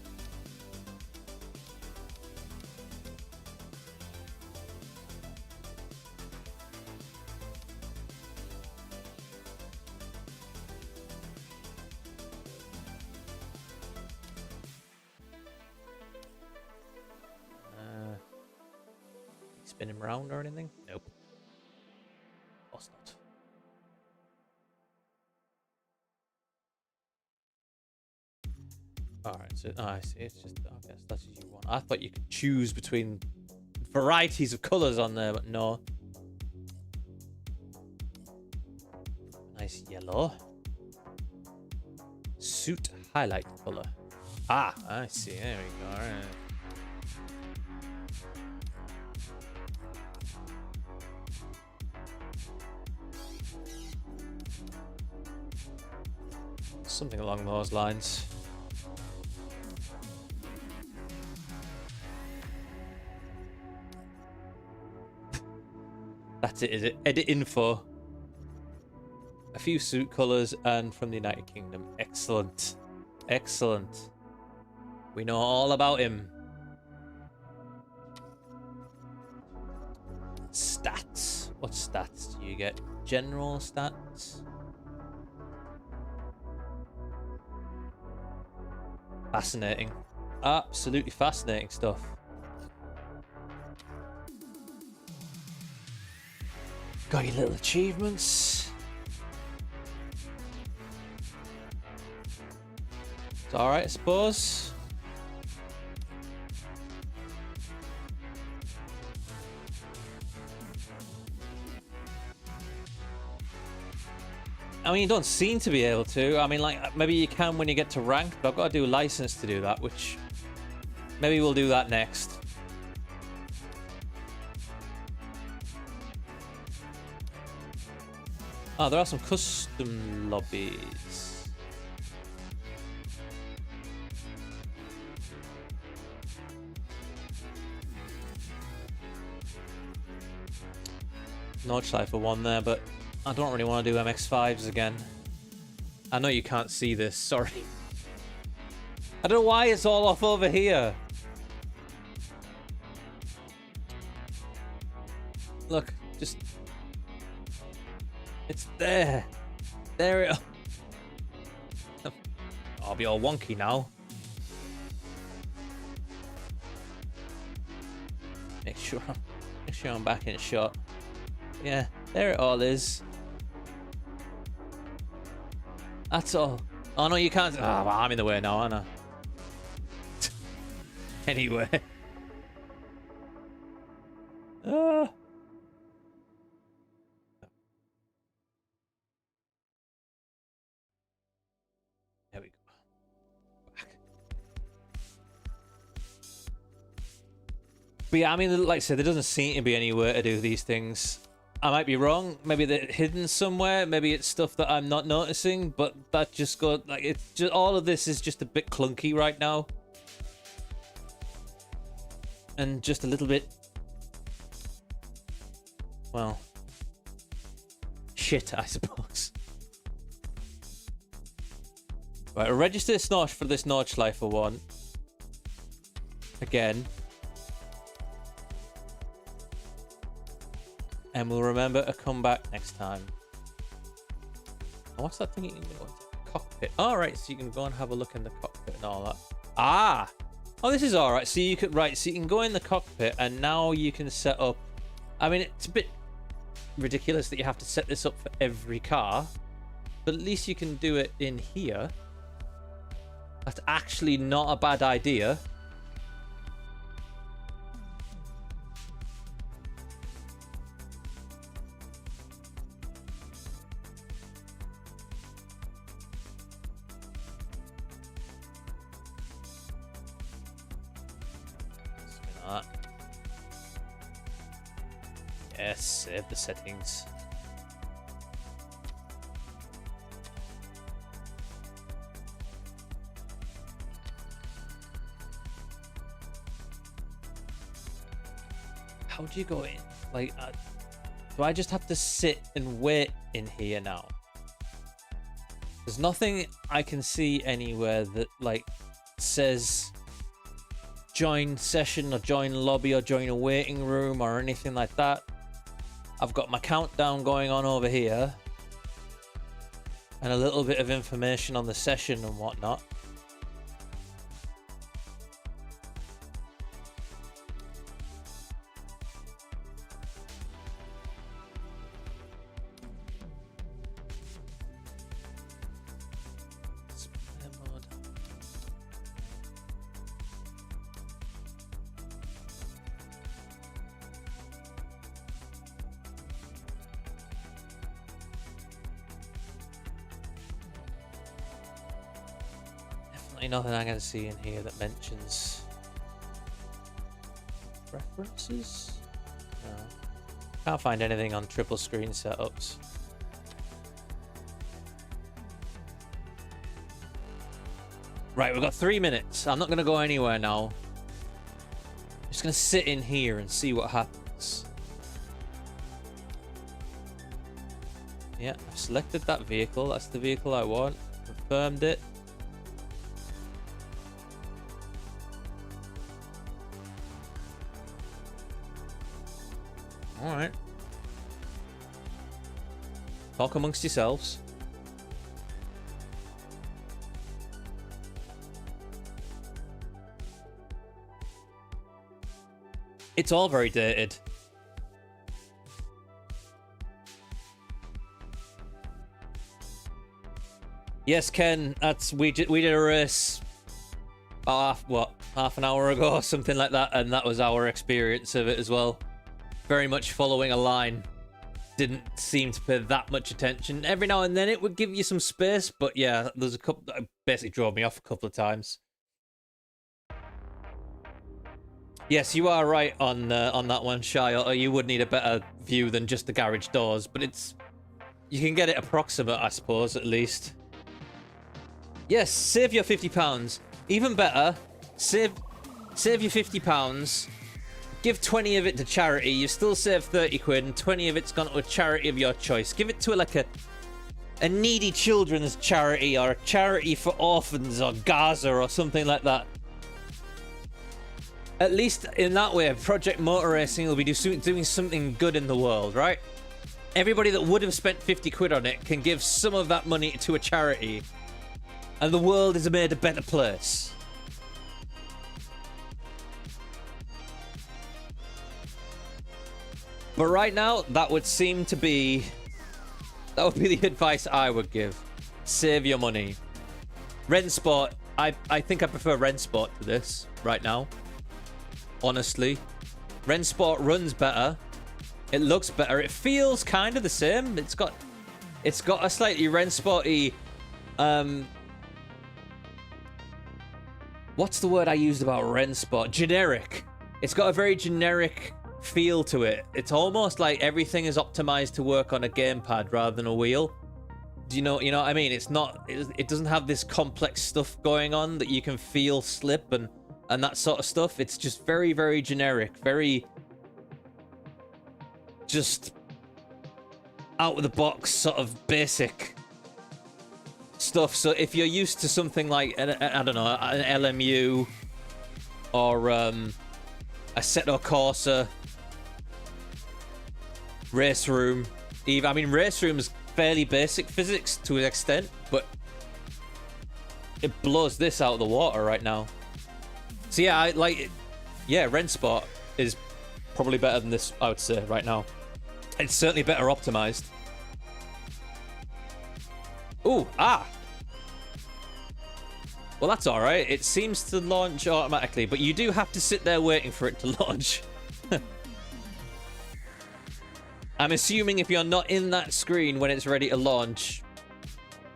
Spin him round or anything? Nope. Of course not. Alright, so I see. It's just, I guess that's what you want. I thought you could choose between varieties of colours on there, but no. Nice yellow. Suit highlight colour. Ah, I see. There we go. All right. Something along those lines. That's it, is it? Edit info. A few suit colours and from the United Kingdom. Excellent. Excellent. We know all about him. Stats. What stats do you get? General stats? Fascinating. Absolutely fascinating stuff. Got your little achievements. It's alright, I suppose. I mean, you don't seem to be able to. I mean, like, maybe you can when you get to rank, but I've got to do a license to do that, which maybe we'll do that next. Oh, there are some custom lobbies. Nordschleifer one there, but I don't really want to do MX5s again. I know you can't see this, sorry. I don't know why it's all off over here. Look, just... It's there. There it... I'll be all wonky now. Make sure I'm back in shot. Yeah, there it all is. That's all. Oh no, you can't. Oh, well, I'm in the way now, aren't I? Anyway. There we go. Back. But yeah, I mean, like I said, there doesn't seem to be anywhere to do these things. I might be wrong. Maybe they're hidden somewhere. Maybe it's stuff that I'm not noticing. But that just got like it's just all of this is just a bit clunky right now, and just a little bit. Well, shit, I suppose. Right, I'll register this notch for this Nordschleifer one. Again. And we'll remember to come back next time. Oh, what's that thing you can go into? Cockpit. Alright, so you can go and have a look in the cockpit and all that. Ah! Oh, this is alright. So you could so you can go in the cockpit and now you can set up. I mean, it's a bit ridiculous that you have to set this up for every car. But at least you can do it in here. That's actually not a bad idea. that. Yes, save the settings. How do you go in? Like, do I just have to sit and wait in here now? There's nothing I can see anywhere that, like, says join session or join lobby or join a waiting room or anything like that. I've got my countdown going on over here. And a little bit of information on the session and whatnot. Nothing I'm going to see in here that mentions references. No. Can't find anything on triple screen setups. Right, we've got 3 minutes. I'm not going to go anywhere now. I'm just going to sit in here and see what happens. Yeah, I've selected that vehicle. That's the vehicle I want. Confirmed it. Alright. Talk amongst yourselves. It's all very dated. Yes, Ken, that's we did a race half an hour ago or something like that, and that was our experience of it as well. Very much following a line. Didn't seem to pay that much attention. Every now and then it would give you some space, but yeah, there's a couple that basically drove me off a couple of times. Yes, you are right on that one, Shy. Or you would need a better view than just the garage doors, but you can get it approximate, I suppose, at least. Yes, save your £50. Even better, save your £50. Give 20 of it to charity. You still save 30 quid, and 20 of it's gone to a charity of your choice. Give it to like a needy children's charity, or a charity for orphans, or Gaza, or something like that. At least in that way, Project Motor Racing will be doing something good in the world, right? Everybody that would have spent 50 quid on it can give some of that money to a charity, and the world is made a better place. But right now, that would be the advice I would give. Save your money. Rennsport, I think I prefer Rennsport to this right now. Honestly. Rennsport runs better. It looks better. It feels kind of the same. It's got a slightly Rennsporty, what's the word I used about Rennsport? Generic. It's got a very generic feel to it. It's almost like everything is optimized to work on a gamepad rather than a wheel. Do you know what I mean? It doesn't have this complex stuff going on that you can feel slip and that sort of stuff. It's just very, very generic, very just out of the box sort of basic stuff. So if you're used to something like I don't know, an LMU or Assetto Corsa, Race Room, even. I mean, Race Room is fairly basic physics to an extent, but it blows this out of the water right now. So yeah, I like it. Yeah, Rennsport is probably better than this, I would say, right now. It's certainly better optimized. Ooh, well, that's all right. It seems to launch automatically, but you do have to sit there waiting for it to launch. I'm assuming if you're not in that screen when it's ready to launch,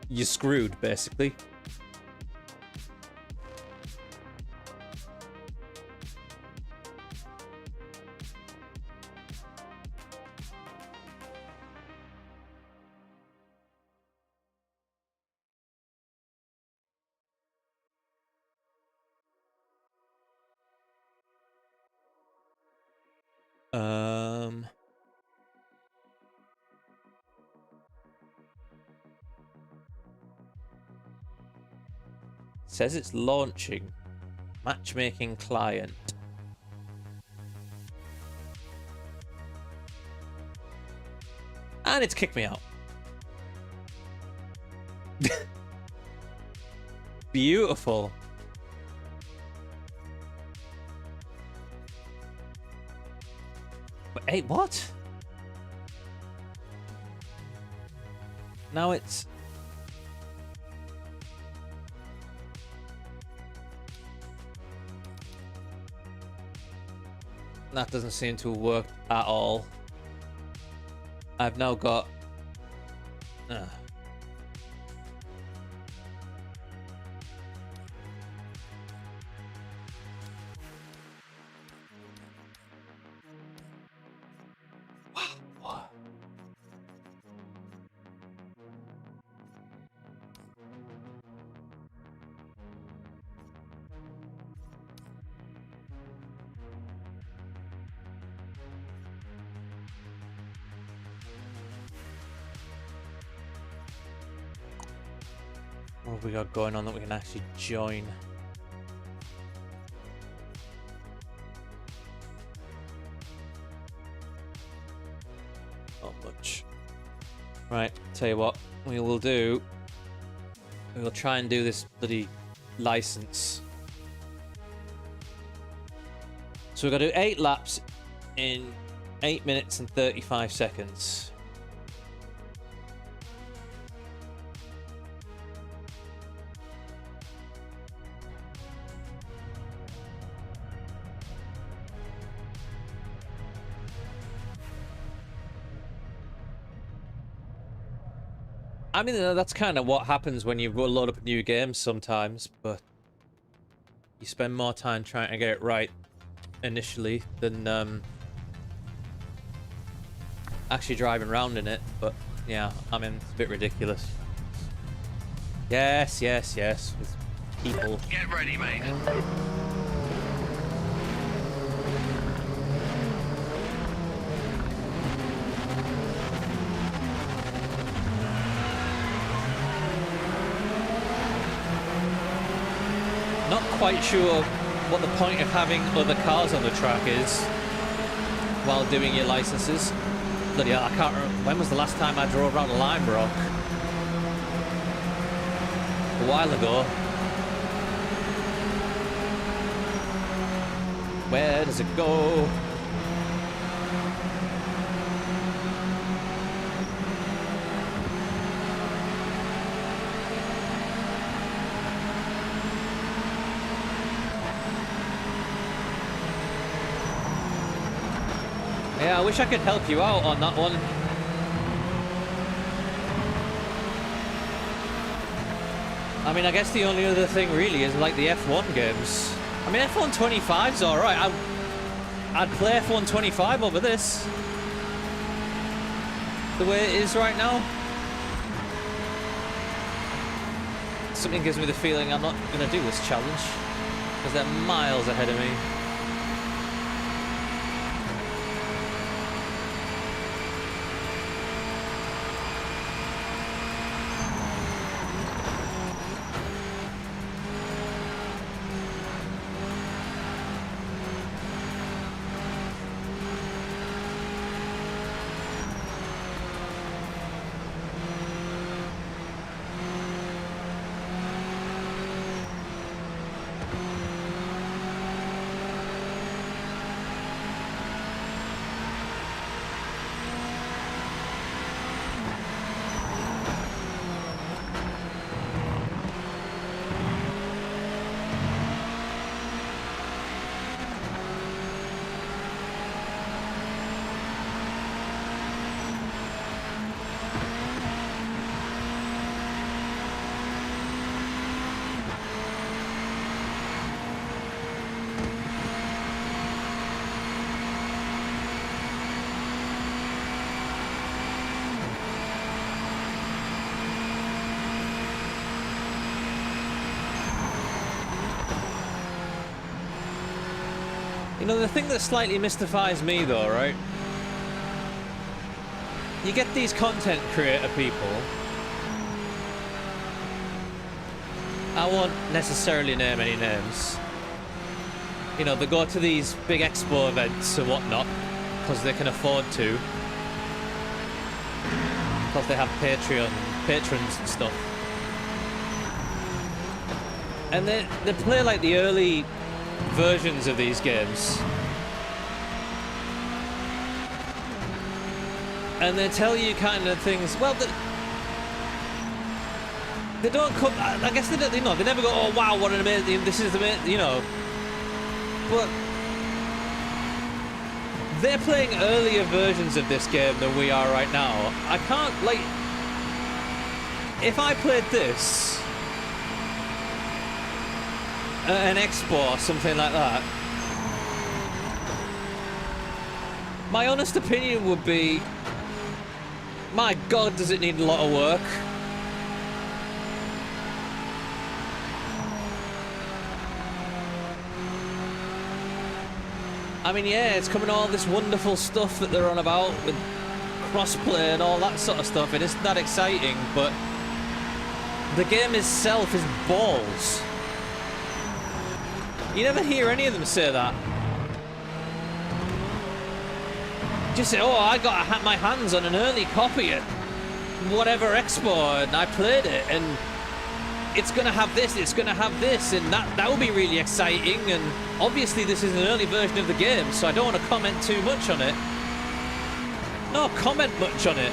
you're screwed, basically. Um. Says it's launching. Matchmaking client. And it's kicked me out. Beautiful. But, hey, what? Now it's... That doesn't seem to have worked at all. I've now got... What? What have we got going on that we can actually join? Not much. Right, tell you what we will do. We will try and do this bloody license. So we're going to do 8 laps in 8 minutes and 35 seconds. I mean, that's kind of what happens when you load up new games sometimes, but you spend more time trying to get it right initially than actually driving around in it. But yeah, I mean, it's a bit ridiculous. Yes, yes, yes, with people. Get ready, mate. Not quite sure what the point of having other cars on the track is while doing your licenses. Bloody hell, I can't remember. When was the last time I drove around Lime Rock? A while ago. Where does it go? Yeah, I wish I could help you out on that one. I mean, I guess the only other thing really is like the F1 games. I mean, F1 25's alright. I'd play F1 25 over this. The way it is right now. Something gives me the feeling I'm not going to do this challenge. Because they're miles ahead of me. You know, the thing that slightly mystifies me though, right? You get these content creator people. I won't necessarily name any names. You know, they go to these big expo events and whatnot because they can afford to. Because they have patrons and stuff. And they play like the early versions of these games. And they tell you kind of things, well, they don't come, I guess they don't, you know, they never go, oh wow, what an amazing, this is the, you know. But they're playing earlier versions of this game than we are right now. I can't, like, if I played this at an expo or something like that, my honest opinion would be, my God, does it need a lot of work? I mean, yeah, it's coming all this wonderful stuff that they're on about with crossplay and all that sort of stuff. It isn't that exciting, but the game itself is balls. You never hear any of them say that. Just say, oh, I got my hands on an early copy at whatever expo and I played it and it's going to have this, it's going to have this, and that will be really exciting. And obviously this is an early version of the game, so I don't want to comment too much on it. No, comment much on it.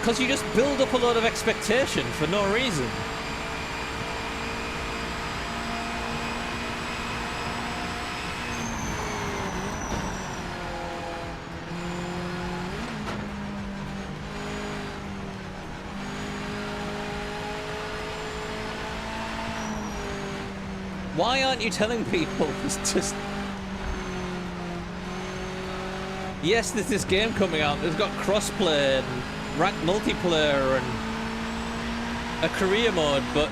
Because you just build up a lot of expectation for no reason. Why aren't you telling people? It's just... Yes, there's this game coming out. It's got crossplay and ranked multiplayer and a career mode, but...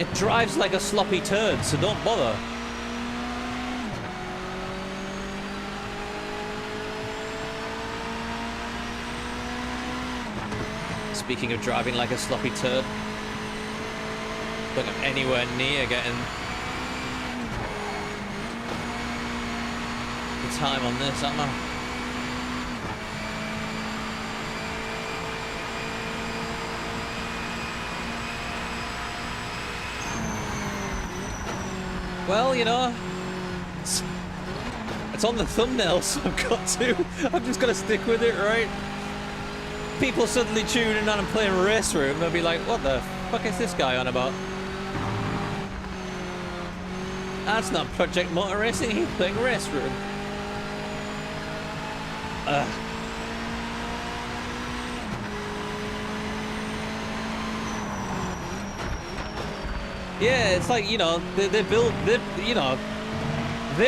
it drives like a sloppy turd, so don't bother. Speaking of driving like a sloppy turd, don't get anywhere near getting the time on this, am I? Well, you know, it's on the thumbnail, so I've just got to stick with it, right? People suddenly tune in and playing Race Room, they'll be like, what the fuck is this guy on about? That's not Project Motor Racing, he's playing Race Room. Yeah, it's like, you know, they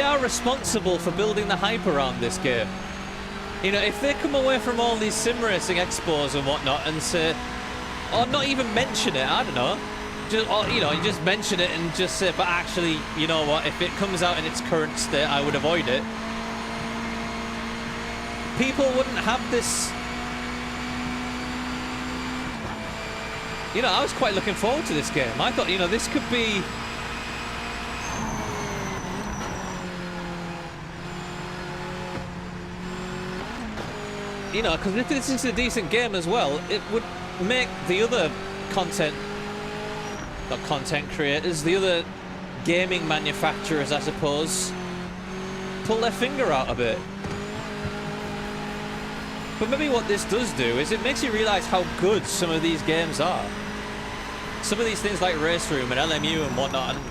are responsible for building the hype around this game. You know, if they come away from all these sim racing expos and whatnot and say, or not even mention it, I don't know, just, or, you know, you just mention it and just say, but actually, you know what, if it comes out in its current state, I would avoid it. People wouldn't have this. You know, I was quite looking forward to this game. I thought, you know, this could be... You know, because if this is a decent game as well, it would make the other content creators, the other gaming manufacturers, I suppose, pull their finger out a bit. But maybe what this does do is it makes you realise how good some of these games are. Some of these things like Race Room and LMU and whatnot, and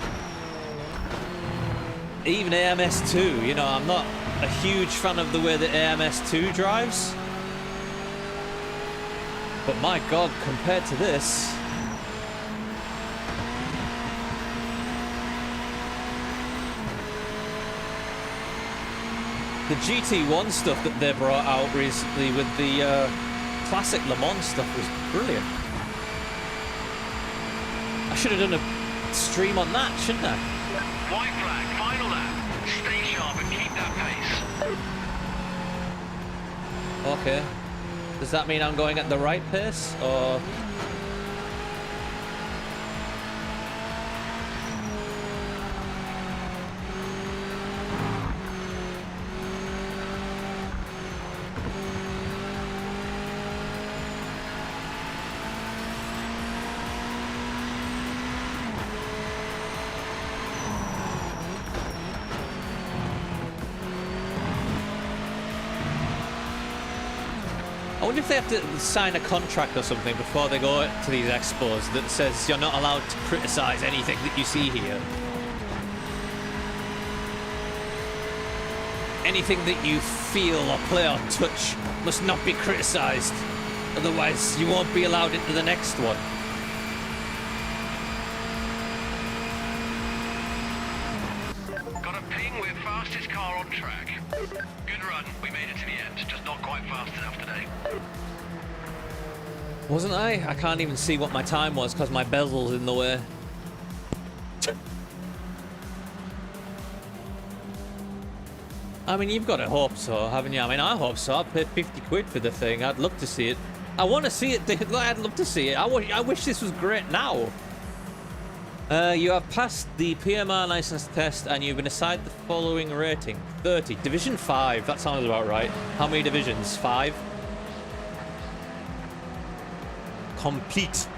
even AMS2, you know, I'm not a huge fan of the way that AMS2 drives. But my God, compared to this... the GT1 stuff that they brought out recently with the classic Le Mans stuff was brilliant. should have done a stream on that, shouldn't I? White flag, final lap. Stay sharp and keep that pace. Okay. Does that mean I'm going at the right pace, or...? I wonder if they have to sign a contract or something before they go to these expos that says you're not allowed to criticize anything that you see here. Anything that you feel or play or touch must not be criticized. Otherwise, you won't be allowed into the next one. Got a ping with fastest car on track. Good run. We made it to the end. Just not quite fast enough today. Wasn't I? I can't even see what my time was because my bezel's in the way. I mean, you've got to hope so, haven't you? I mean, I hope so. I paid 50 quid for the thing. I'd love to see it. I want to see it. I'd love to see it. I wish this was great now. You have passed the PMR license test and you've been assigned the following rating. 30. Division 5. That sounds about right. How many divisions? 5? Complete.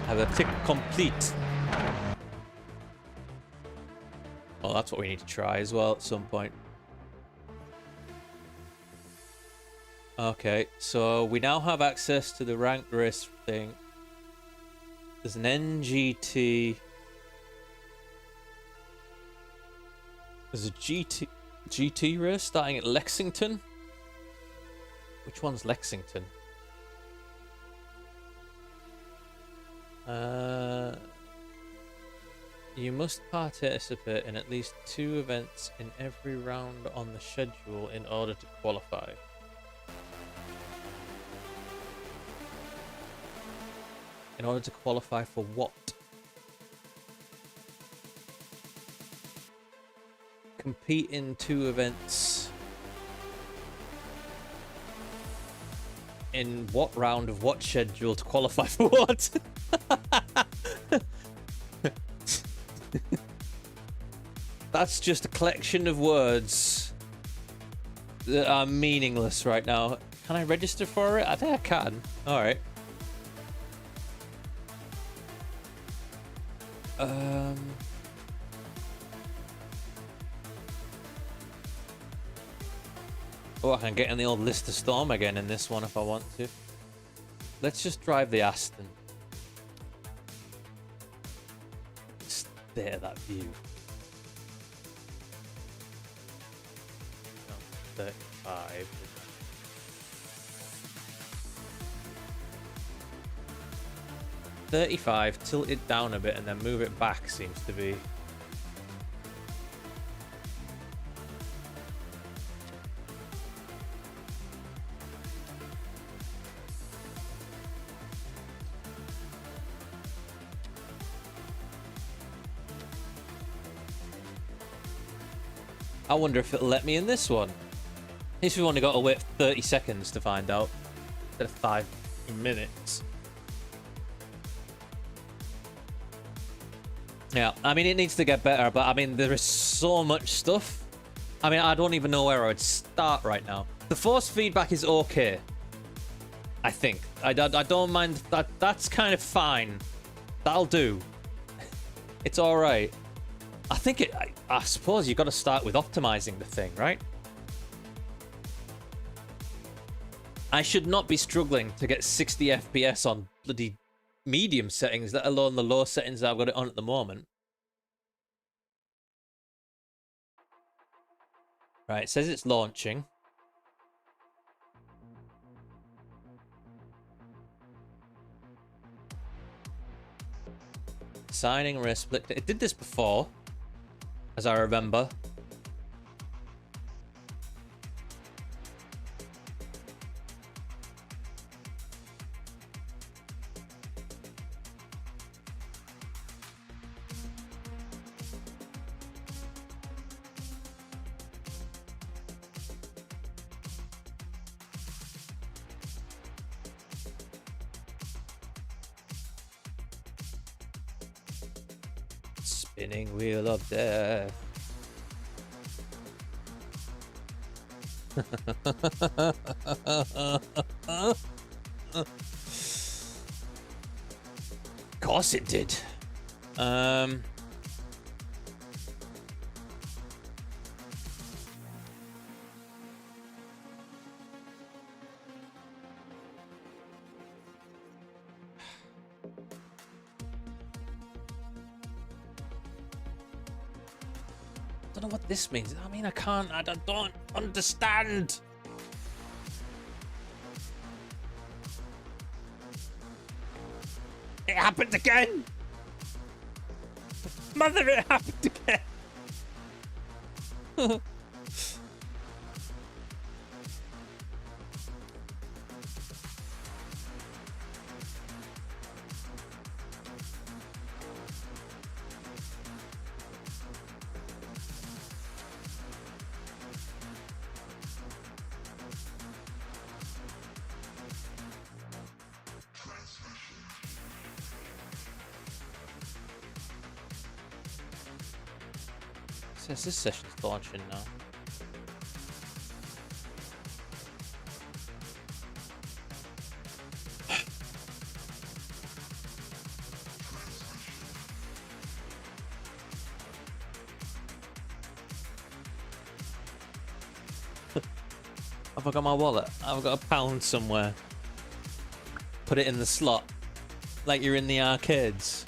I have a tick complete. Oh, that's what we need to try as well at some point. Okay, so we now have access to the ranked race thing. There's an NGT. There's a GT race starting at Lexington. Which one's Lexington? You must participate in at least 2 events in every round on the schedule in order to qualify. In order to qualify for what? Compete in 2 events. In what round of what schedule to qualify for what? That's just a collection of words that are meaningless right now. Can I register for it? I think I can. Alright. Oh, I can get in the old Lister Storm again in this one if I want to. Let's just drive the Aston. Stare at that view. 35. 35, tilt it down a bit and then move it back seems to be. I wonder if it'll let me in this one. At least we've only got to wait 30 seconds to find out instead of 5 minutes. Yeah, I mean, it needs to get better, but I mean, there is so much stuff. I mean, I don't even know where I would start right now. The force feedback is okay. I think. I don't mind that. That's kind of fine. That'll do. It's all right. I think I suppose you've got to start with optimizing the thing, right? I should not be struggling to get 60 FPS on bloody medium settings, let alone the low settings that I've got it on at the moment. Right, it says it's launching. Signing race split. It did this before, as I remember. Spinning wheel of death. Of course it did. Don't know what this means. I mean, I don't understand. It happened again. Mother, it happened again. Says this session's launching now. Have I got my wallet? I've got a pound somewhere. Put it in the slot. Like you're in the arcades.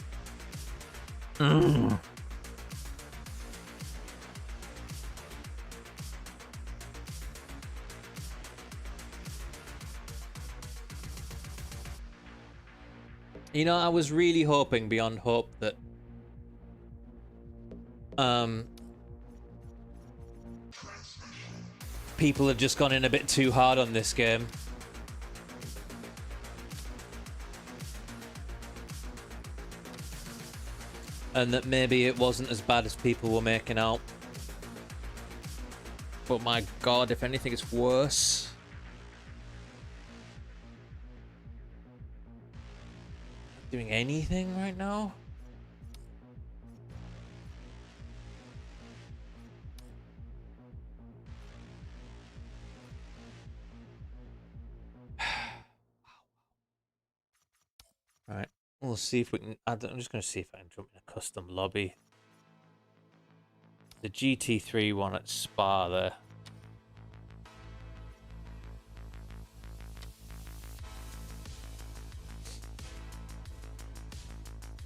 You know, I was really hoping beyond hope that people have just gone in a bit too hard on this game. And that maybe it wasn't as bad as people were making out. But my god, if anything, it's worse. Doing anything right now? Right, we'll see if we can. I'm just going to see if I can jump in a custom lobby. The GT3 one at Spa there.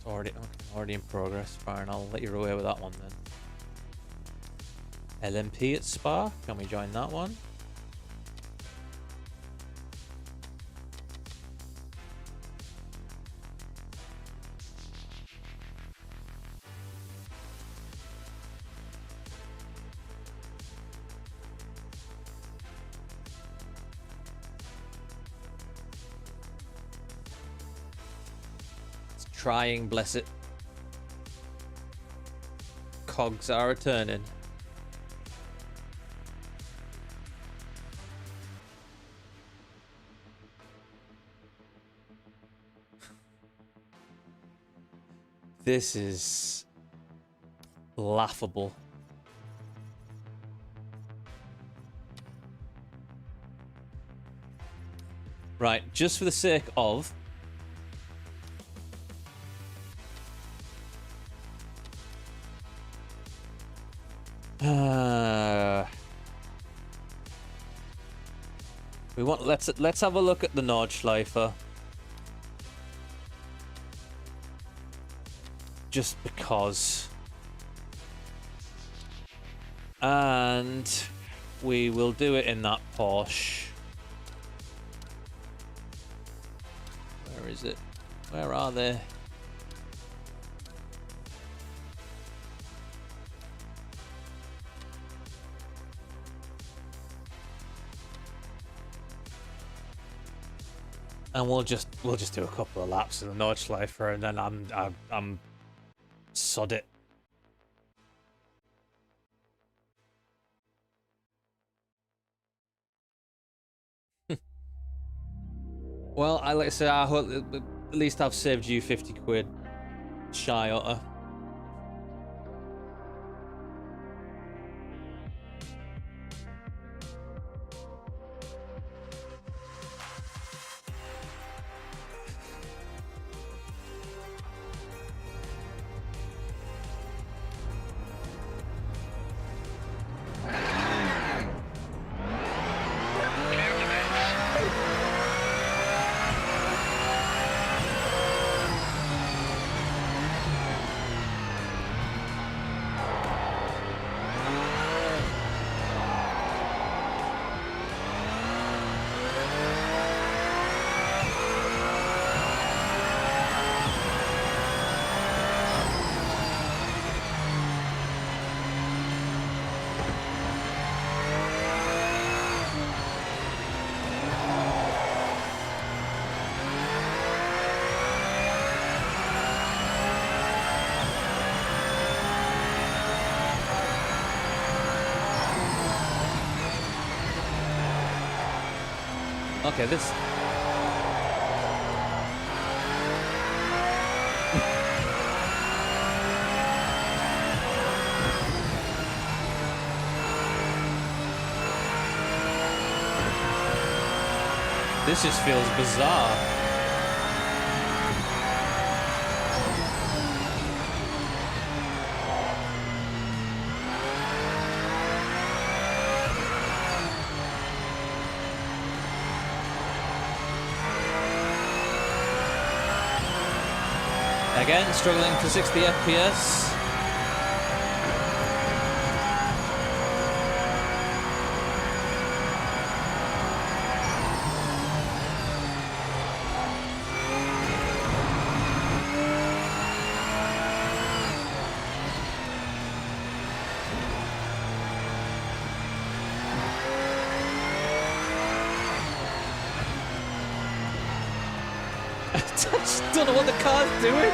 Already in progress. Fine, I'll let you away with that one then. LMP at Spa. Can we join that one? Trying, bless it. Cogs are returning. This is laughable. Right, just for the sake of we want let's have a look at the Nordschleifer. Just because. And we will do it in that Porsche. Where is it? Where are they? And we'll just do a couple of laps in the Nordschleifer, and then I'm sod it. Well, like I say, I hope at least I've saved you 50 quid, Shy Otter. Okay, this... This just feels bizarre. Again, struggling to 60 FPS. I just don't know what the car's doing.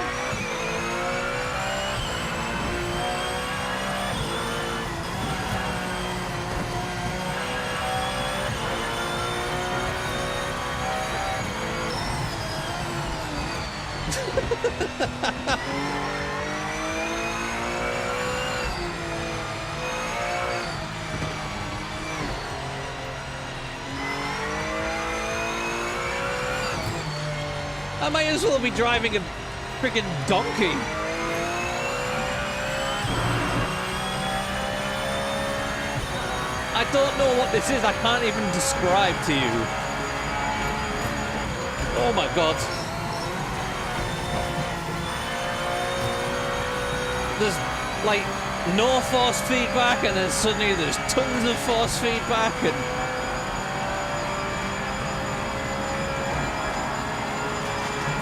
I might as well be driving a freaking donkey. I don't know what this is. I can't even describe to you. Oh my god. There's like no force feedback, and then suddenly there's tons of force feedback, and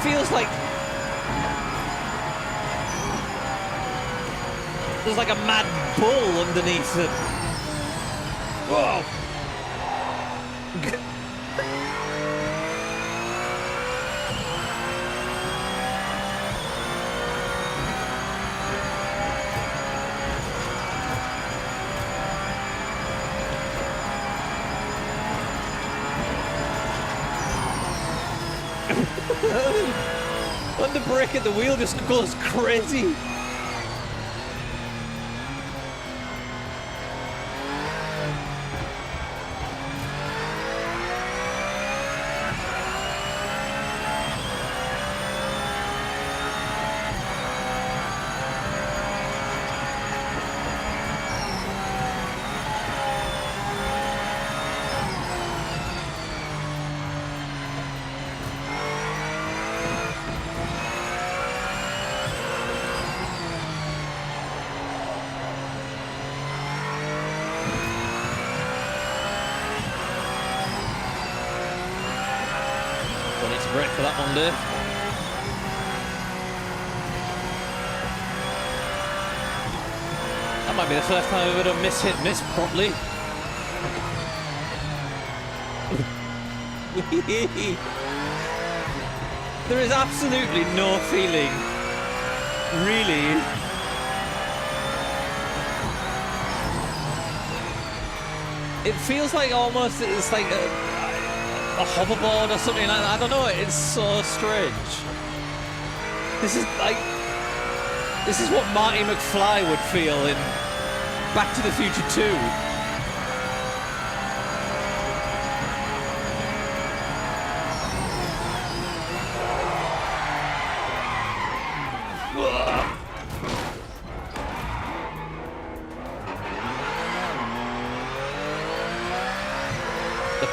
feels like there's like a mad bull underneath it. Whoa. Under braking, the wheel just goes crazy. Brake for that one, Dave. That might be the first time I've ever done miss properly. There is absolutely no feeling, really. It feels like almost it's like a hoverboard or something like that. I don't know, it's so strange. This is what Marty McFly would feel in Back to the Future 2.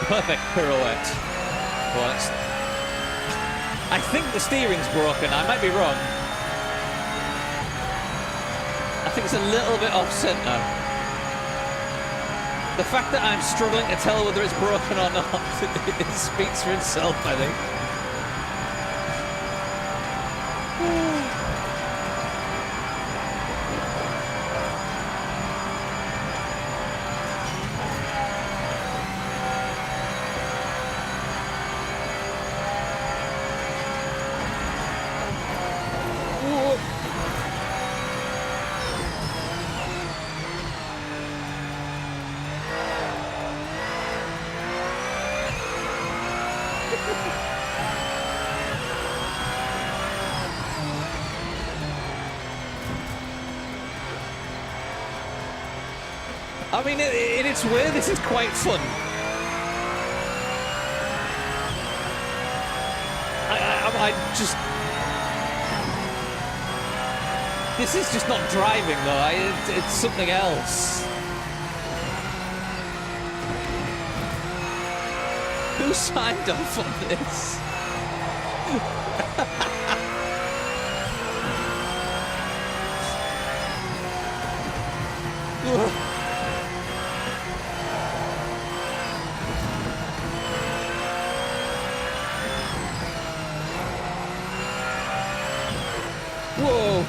Perfect pirouette. Well, I think the steering's broken. I might be wrong. I think it's a little bit off center. The fact that I'm struggling to tell whether it's broken or not, it speaks for itself, I think. I mean, in its way, this is quite fun. I just... This is just not driving, though. It's something else. Who signed off on this? Whoa!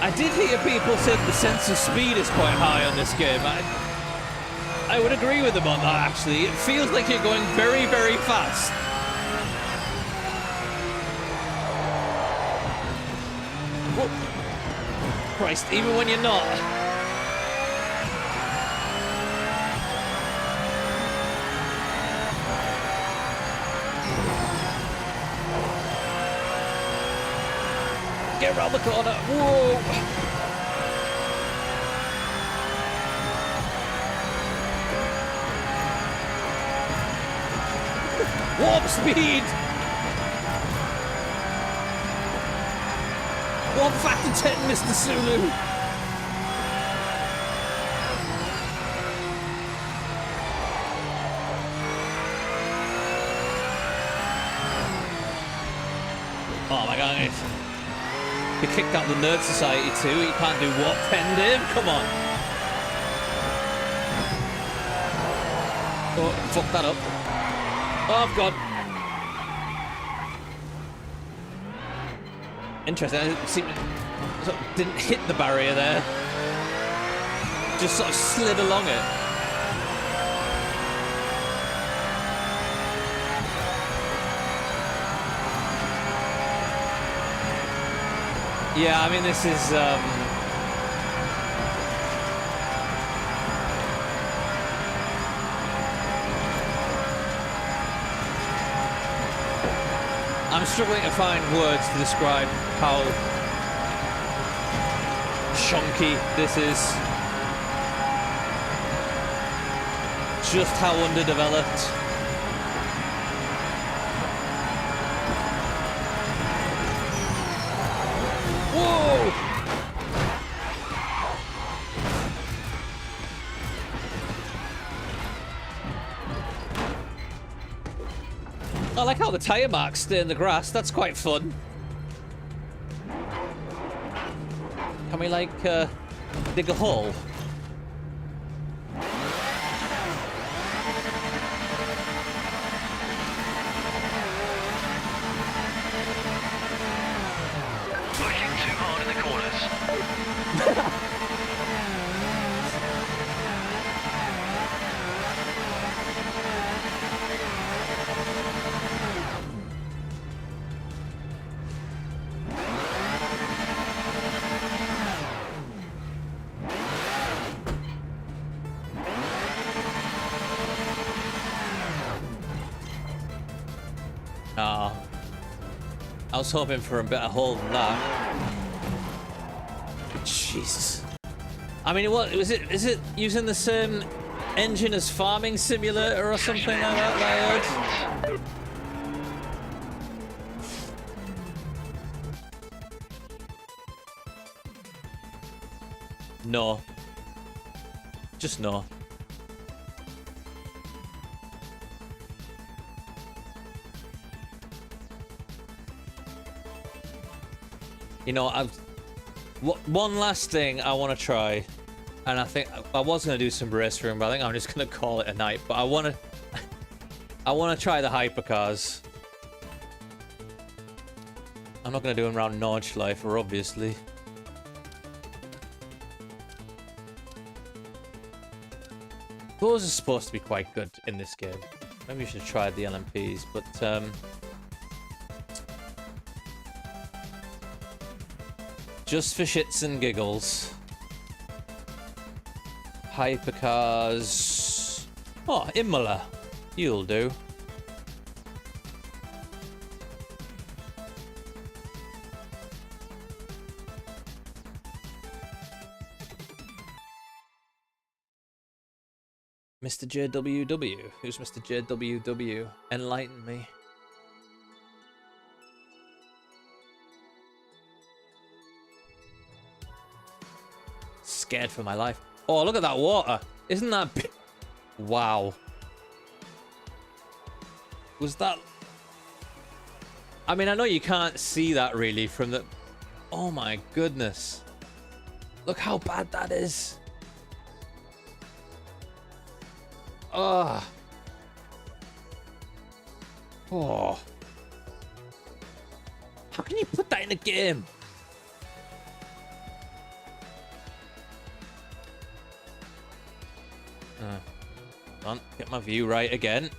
I did hear people say the sense of speed is quite high on this game. I would agree with them on that, actually. It feels like you're going very, very fast. Whoa. Christ, even when you're not. Get around the corner. Whoa! Warp speed! Warp factor 10, Mr. Sulu. Oh my god. He kicked out the Nerd Society too. He can't do what? Penned him? Come on. Oh, fuck that up. Oh, God. Interesting. It seemed to, sort of didn't hit the barrier there. Just sort of slid along it. Yeah, I mean, this is, I'm struggling to find words to describe how chunky this is. Just how underdeveloped. Whoa! I like how the tire marks stay in the grass. That's quite fun. Can we, like, dig a hole? I was hoping for a better hole than that. Jesus. I mean, what is it? Is it using the same engine as Farming Simulator or something like that I heard? No. Just no. You know, one last thing I want to try, and I think I was going to do some race room, but I think I'm just going to call it a night. But I want to try the hypercars. I'm not going to do them around Nordschleifer, obviously. Those are supposed to be quite good in this game. Maybe we should try the LMPs, but just for shits and giggles. Hypercars. Oh, Imola. You'll do. Mr. JWW. Who's Mr. JWW? Enlighten me. Scared for my life. Oh, look at that water. Isn't that big? Wow. Was that... I mean, I know you can't see that really from the... Oh my goodness. Look how bad that is. Oh. Oh. How can you put that in a game? Come on, get my view right again.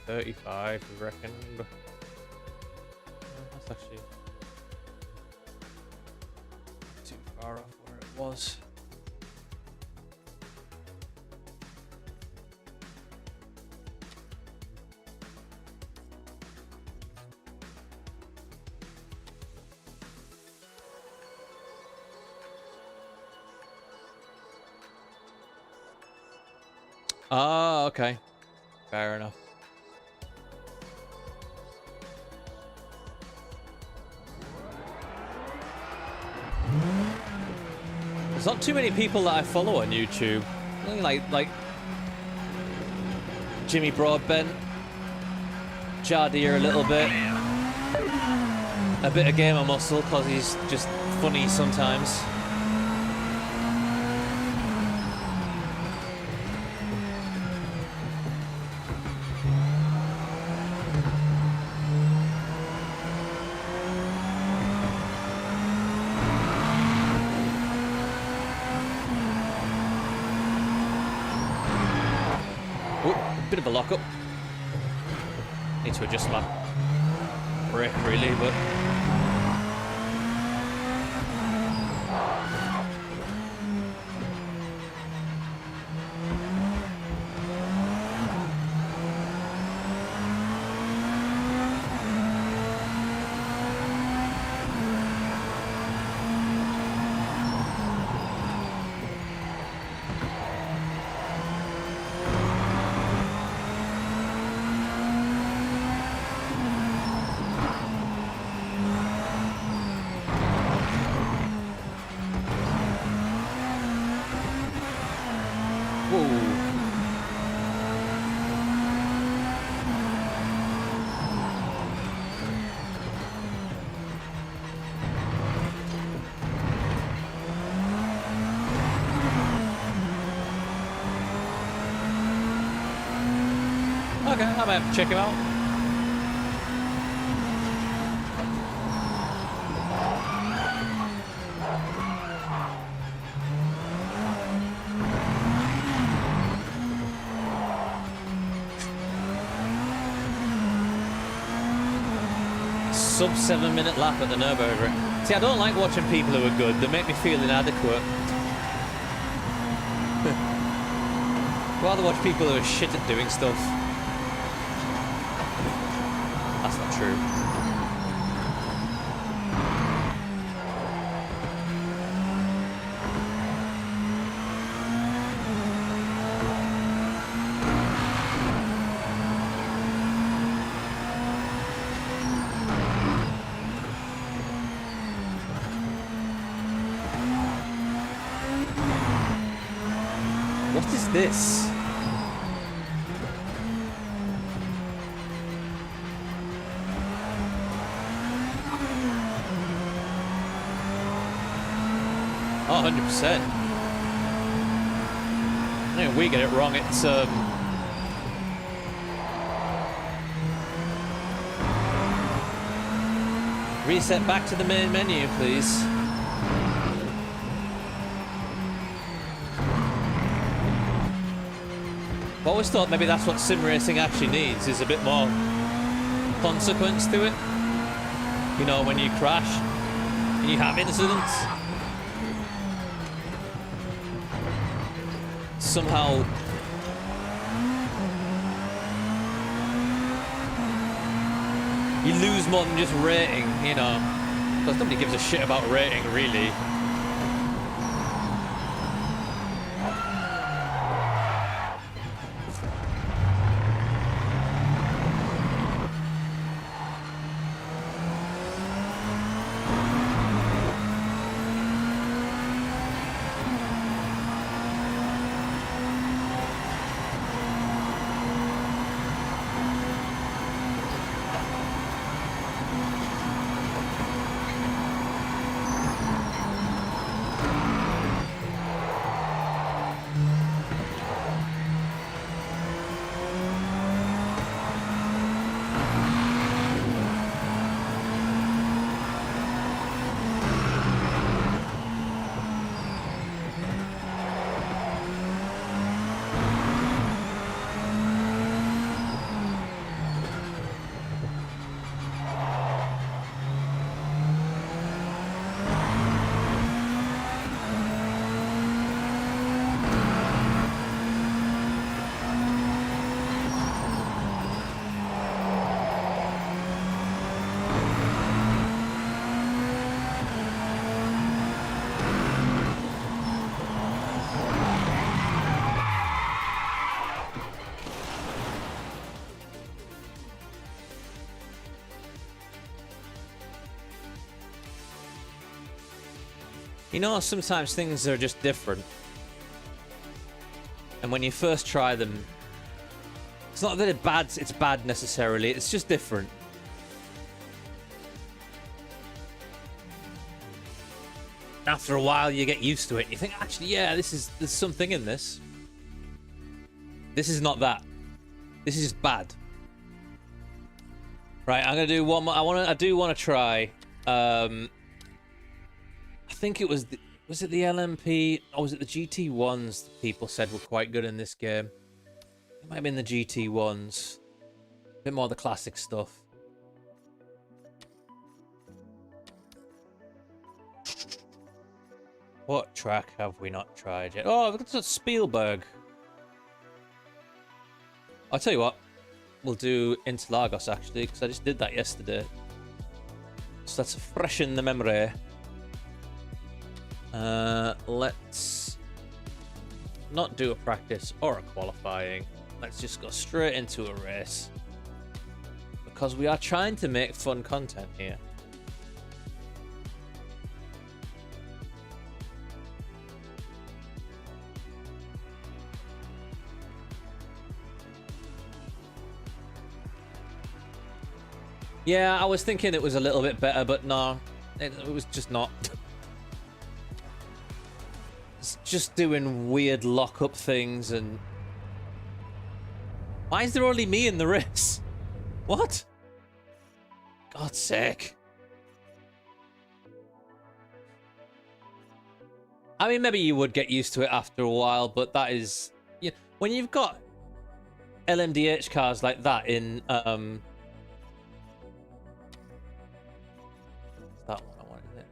$35, we reckon. That's actually too far off where it was. Oh, okay. Fair enough. There's not too many people that I follow on YouTube. Only like Jimmy Broadbent, Jardier a little bit, a bit of Gamer Muscle because he's just funny sometimes. Bit of a lock-up. Need to adjust my brake really, but... Okay, I might have to check him out. Sub 7-minute lap at the Nürburgring. See, I don't like watching people who are good. They make me feel inadequate. I'd rather watch people who are shit at doing stuff. That's not true. What is this? Oh, 100%. I think we get it wrong. It's reset back to the main menu, please. I always thought maybe that's what sim racing actually needs, is a bit more consequence to it. You know, when you crash and you have incidents. Somehow you lose more than just rating, you know. Because nobody gives a shit about rating, really. You know, sometimes things are just different. And when you first try them, it's not that it's bad necessarily, it's just different. After a while, you get used to it. You think, actually, yeah, there's something in this. This is not that. This is just bad. Right, I'm gonna do one more. I do want to try. I think it was was it the LMP or was it the GT1s that people said were quite good in this game? It might have been the GT1s. A bit more of the classic stuff. What track have we not tried yet? Oh, look at Spielberg. I'll tell you what. We'll do Interlagos, actually, because I just did that yesterday. So that's fresh in the memory. Let's not do a practice or a qualifying. Let's just go straight into a race. Because we are trying to make fun content here. Yeah, I was thinking it was a little bit better, but no, it was just not. It's just doing weird lock-up things and... Why is there only me in the race? What? God's sake. I mean, maybe you would get used to it after a while, but that is... Yeah, when you've got LMDH cars like that in... That one I wanted it.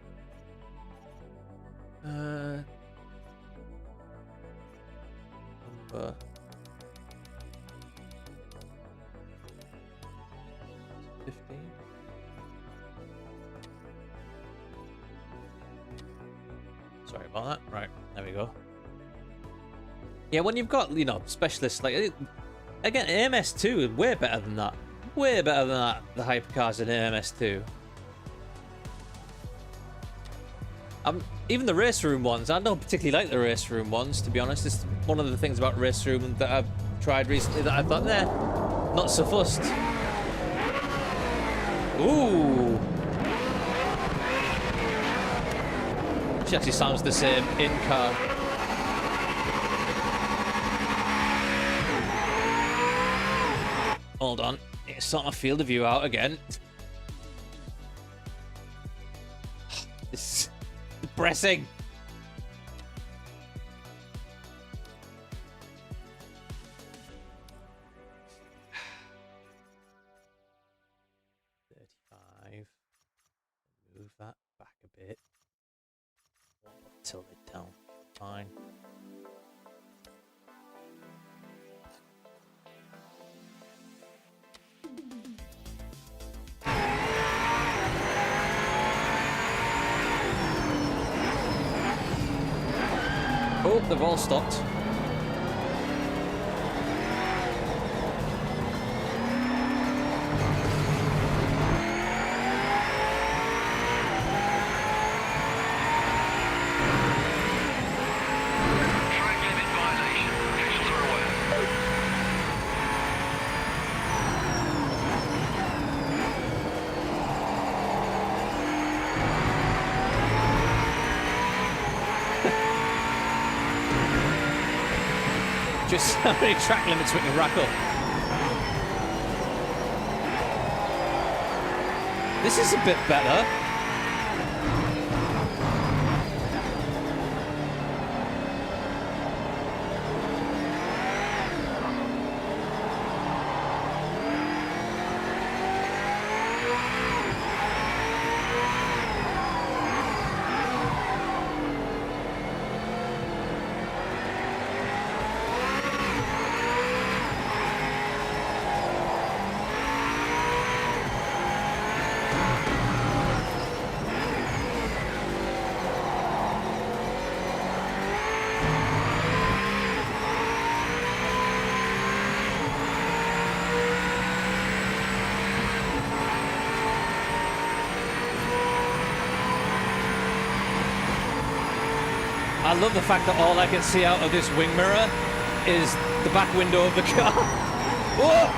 Number 15. Sorry about that. Right, there we go. Yeah, when you've got, you know, specialists like again, AMS2 is way better than that. Way better than that. The hypercars in AMS2. Even the race room ones, I don't particularly like the race room ones, to be honest. It's one of the things about race room that I've tried recently that I thought, nah, not so fussed. Ooh. She actually sounds the same in car. Hold on, it's sort of field of view out again. This. Depressing. fine. Oh, they've all stopped. Track limit violation. Officials are aware. Just how many track limits we can rack up. This is a bit better. I love the fact that all I can see out of this wing mirror is the back window of the car. Whoa!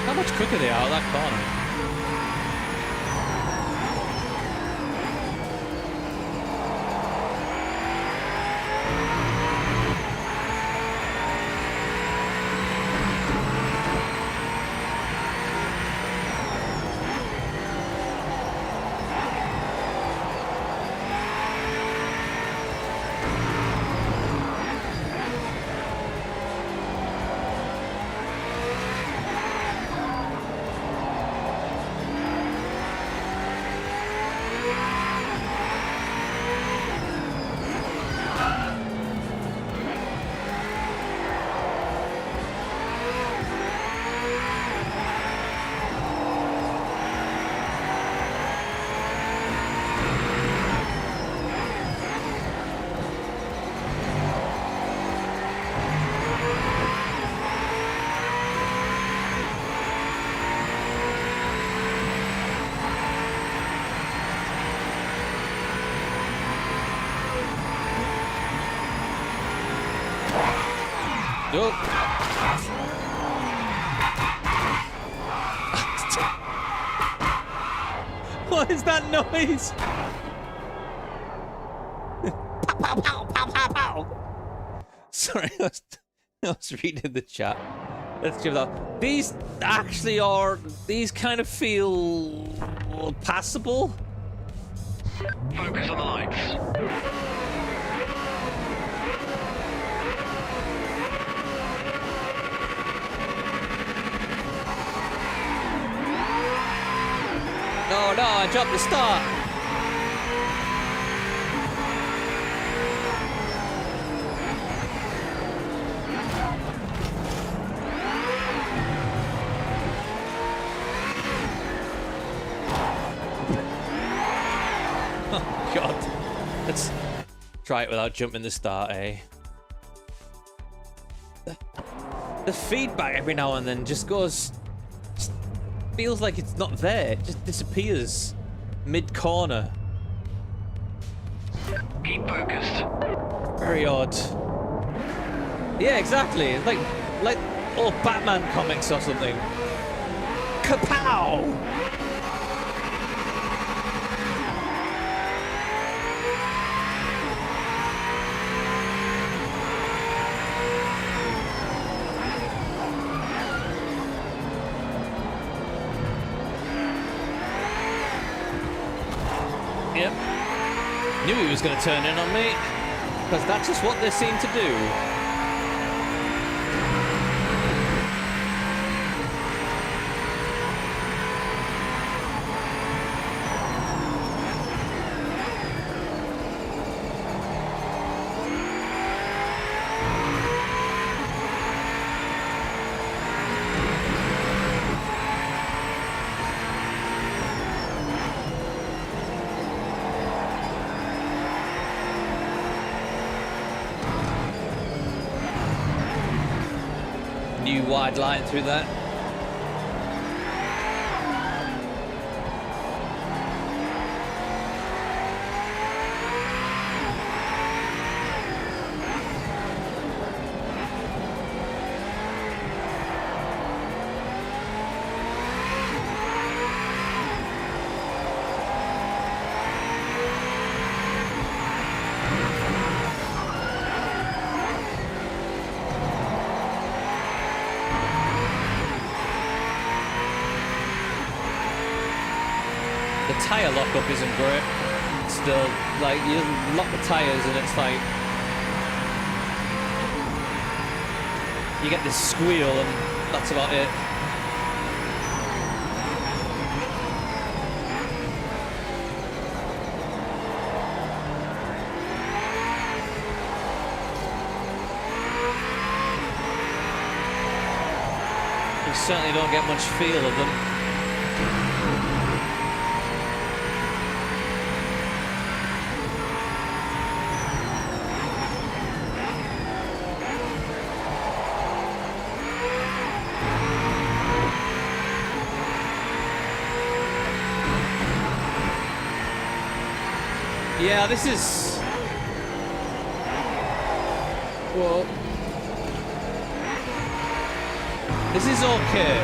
How much quicker they are at that corner? Nope. What is that noise? pow, pow, pow, pow, pow. Sorry, I was reading the chat. Let's give that. These actually are. These kind of feel passable. Focus on the lights. No, no, I dropped the start. Oh, God. Let's try it without jumping the start, eh? The feedback every now and then just goes... feels like it's not there. It just disappears mid-corner. Keep focused. Very odd. Yeah, exactly. It's like old Batman comics or something. Kapow! Yep. Knew he was going to turn in on me, because that's just what they seem to do. New wide line through that. Tire lockup isn't great. Still, like, you lock the tires and it's like you get this squeal and that's about it. You certainly don't get much feel of them. Yeah, this is... Whoa. This is okay.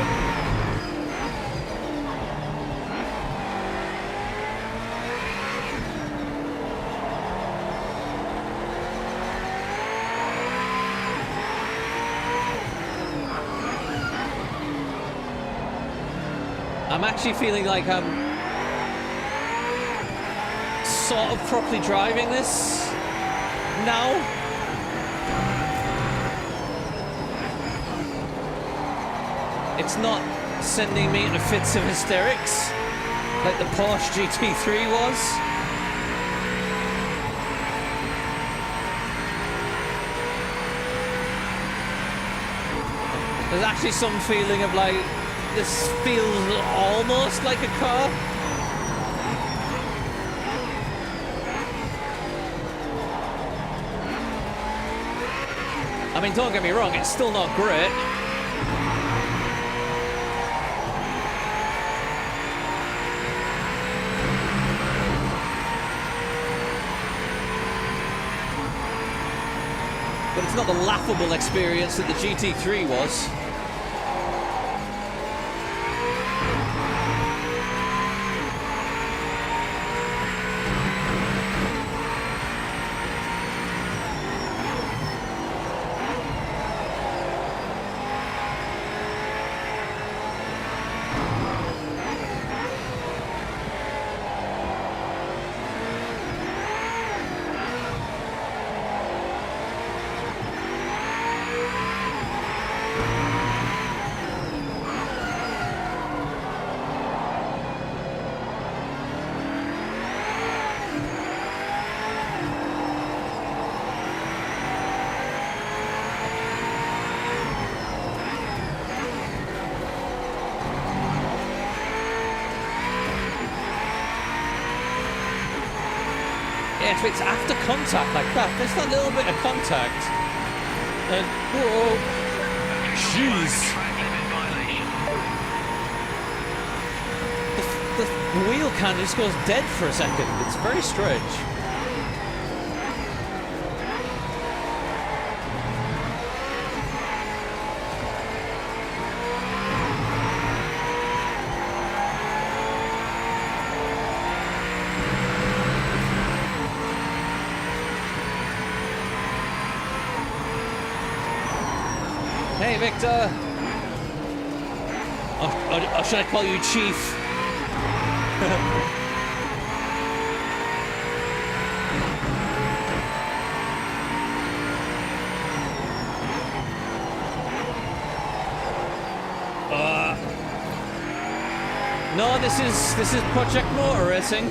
I'm actually feeling like I'm sort of properly driving this now. It's not sending me into fits of hysterics like the Porsche GT3 was. There's actually some feeling of like, this feels almost like a car. I mean, don't get me wrong, it's still not great. But it's not the laughable experience that the GT3 was. if it's after contact like that, there's that little bit of contact. And whoa, jeez. Track limit violation. The wheel can just goes dead for a second. It's very strange. Hey, Victor. Or should I call you Chief? No, this is Project Motor Racing.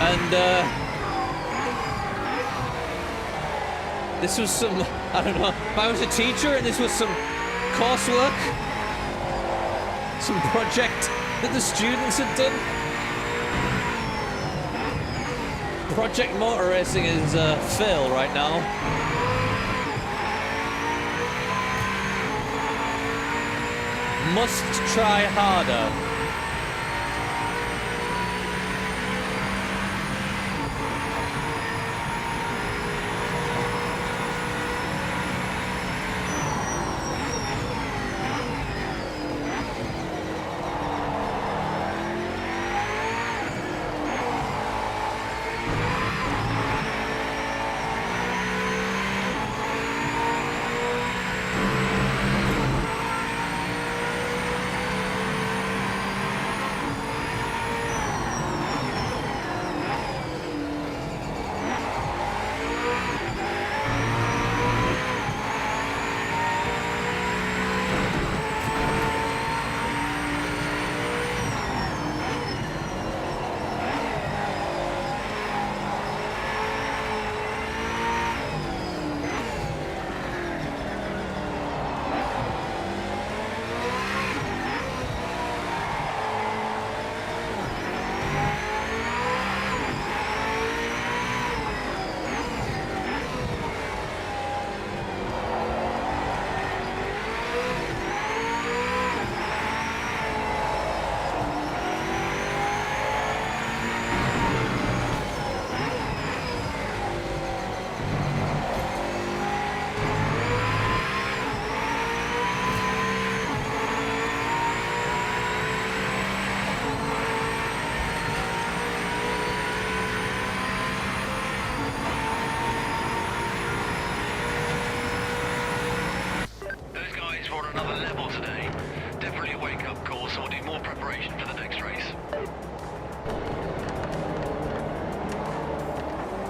And this was some, I don't know, if I was a teacher and this was some coursework, some project that the students had done. Project Motor Racing is fail right now. Must try harder.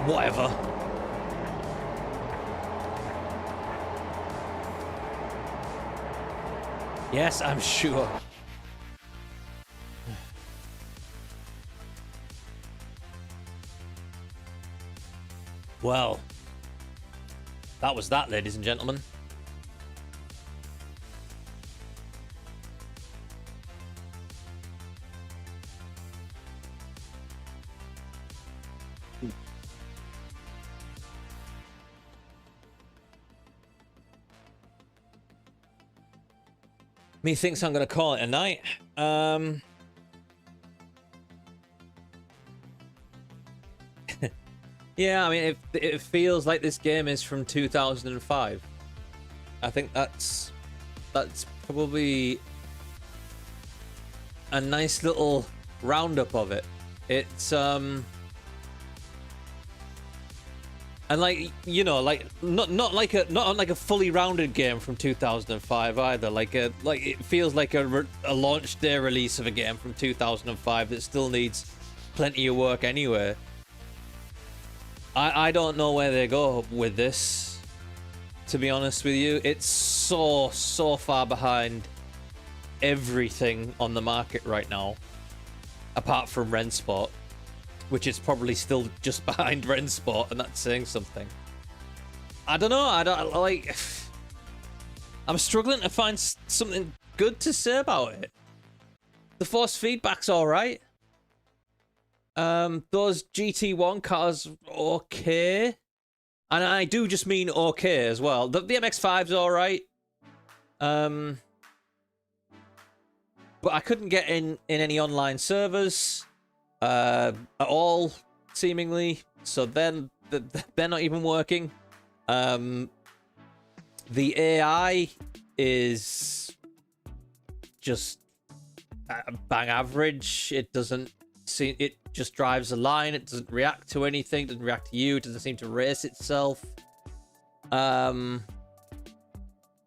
Whatever. Yes, I'm sure. Well, that was that, ladies and gentlemen. Methinks I'm gonna call it a night. Yeah, I mean, it feels like this game is from 2005. I think that's probably a nice little roundup of it. It's and like, you know, like not like a fully rounded game from 2005 either. Like it feels like a launch day release of a game from 2005 that still needs plenty of work anyway. I don't know where they go with this, to be honest with you. It's so far behind everything on the market right now, apart from Rennsport, which is probably still just behind Rennsport, and that's saying something. I don't know. I don't like. I'm struggling to find something good to say about it. The force feedback's all right. Those GT1 cars, okay. And I do just mean okay as well. The MX-5's all right. But I couldn't get in any online servers at all, seemingly. So then they're not even working. The AI is just bang average. It doesn't see. It just drives a line. It doesn't react to anything. Doesn't react to you. It doesn't seem to race itself. The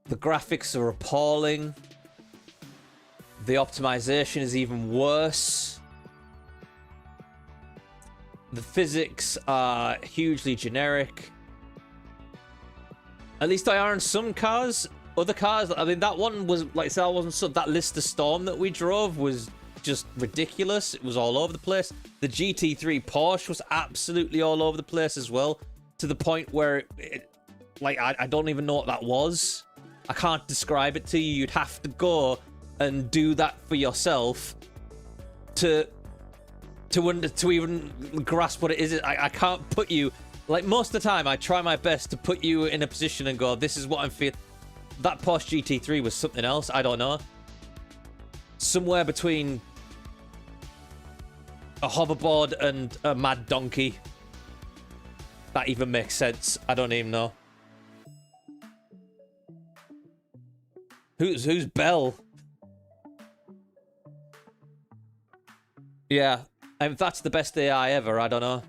graphics are appalling. The optimization is even worse. The physics are hugely generic. At least they are in some cars. Other cars, I mean, that one was, like I said, that Lister Storm that we drove was just ridiculous. It was all over the place. The GT3 Porsche was absolutely all over the place as well, to the point where, I don't even know what that was. I can't describe it to you. You'd have to go and do that for yourself to even grasp what it is. I can't put you, like, most of the time I try my best to put you in a position and go, this is what I'm feeling. That Porsche GT3 was something else. I don't know. Somewhere between a hoverboard and a mad donkey. That even makes sense. I don't even know. Who's Belle? Yeah, if that's the best AI ever, I don't know.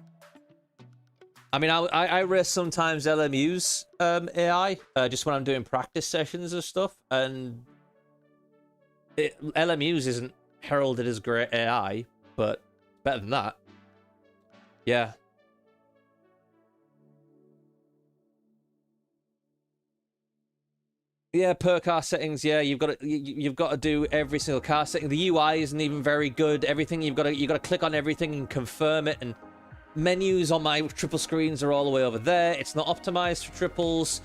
I mean, I race sometimes LMU's AI, just when I'm doing practice sessions and stuff, and LMU's isn't heralded as great AI, but better than that. Yeah. Yeah, per car settings. Yeah, you've got to do every single car setting. The UI isn't even very good. Everything you got to click on everything and confirm it. And menus on my triple screens are all the way over there. It's not optimized for triples.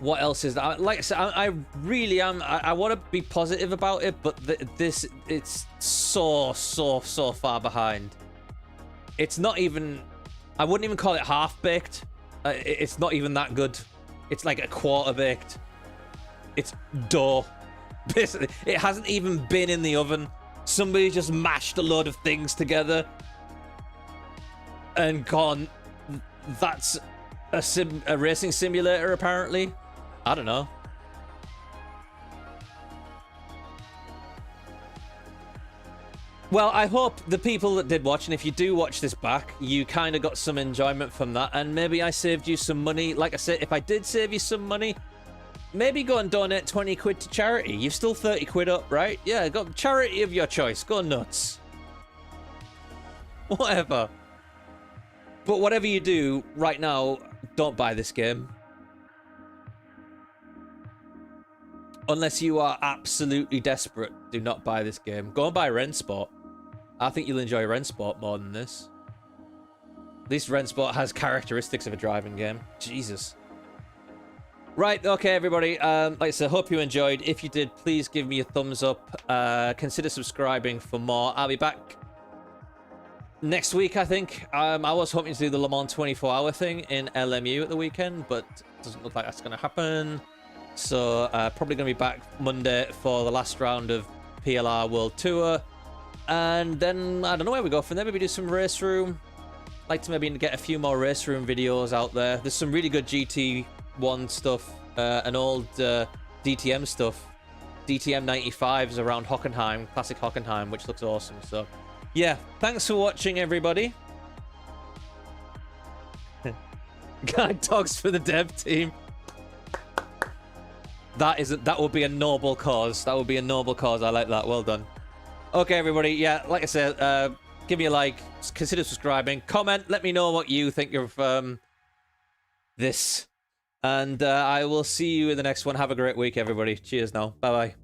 What else is that? Like I said, I really am. I want to be positive about it, but it's so far behind. It's not even. I wouldn't even call it half baked. It's not even that good. It's like a quarter baked. It's dough. Basically, it hasn't even been in the oven. Somebody just mashed a load of things together and gone, that's a racing simulator, apparently. I don't know. Well, I hope the people that did watch, and if you do watch this back, you kind of got some enjoyment from that, and maybe I saved you some money. Like I said, if I did save you some money, maybe go and donate 20 quid to charity. You've still 30 quid up, right? Yeah, go charity of your choice. Go nuts. Whatever. But whatever you do right now, don't buy this game. Unless you are absolutely desperate, do not buy this game. Go and buy Rennsport. I think you'll enjoy Rennsport more than this. At least Rennsport has characteristics of a driving game. Jesus. Right, okay, everybody. Like I said, hope you enjoyed. If you did, please give me a thumbs up. Consider subscribing for more. I'll be back next week, I think. I was hoping to do the Le Mans 24-hour thing in LMU at the weekend, but it doesn't look like that's going to happen. So, probably going to be back Monday for the last round of PLR World Tour. And then, I don't know where we go from there. Maybe do some race room. Like to maybe get a few more race room videos out there. There's some really good GT1 stuff. And old DTM stuff. DTM 95s around Hockenheim. Classic Hockenheim, which looks awesome. So, yeah. Thanks for watching, everybody. Guide dogs for the dev team. That would be a noble cause. That would be a noble cause. I like that. Well done. Okay, everybody. Yeah, like I said, give me a like. Consider subscribing. Comment. Let me know what you think of this. And I will see you in the next one. Have a great week, everybody. Cheers now. Bye-bye.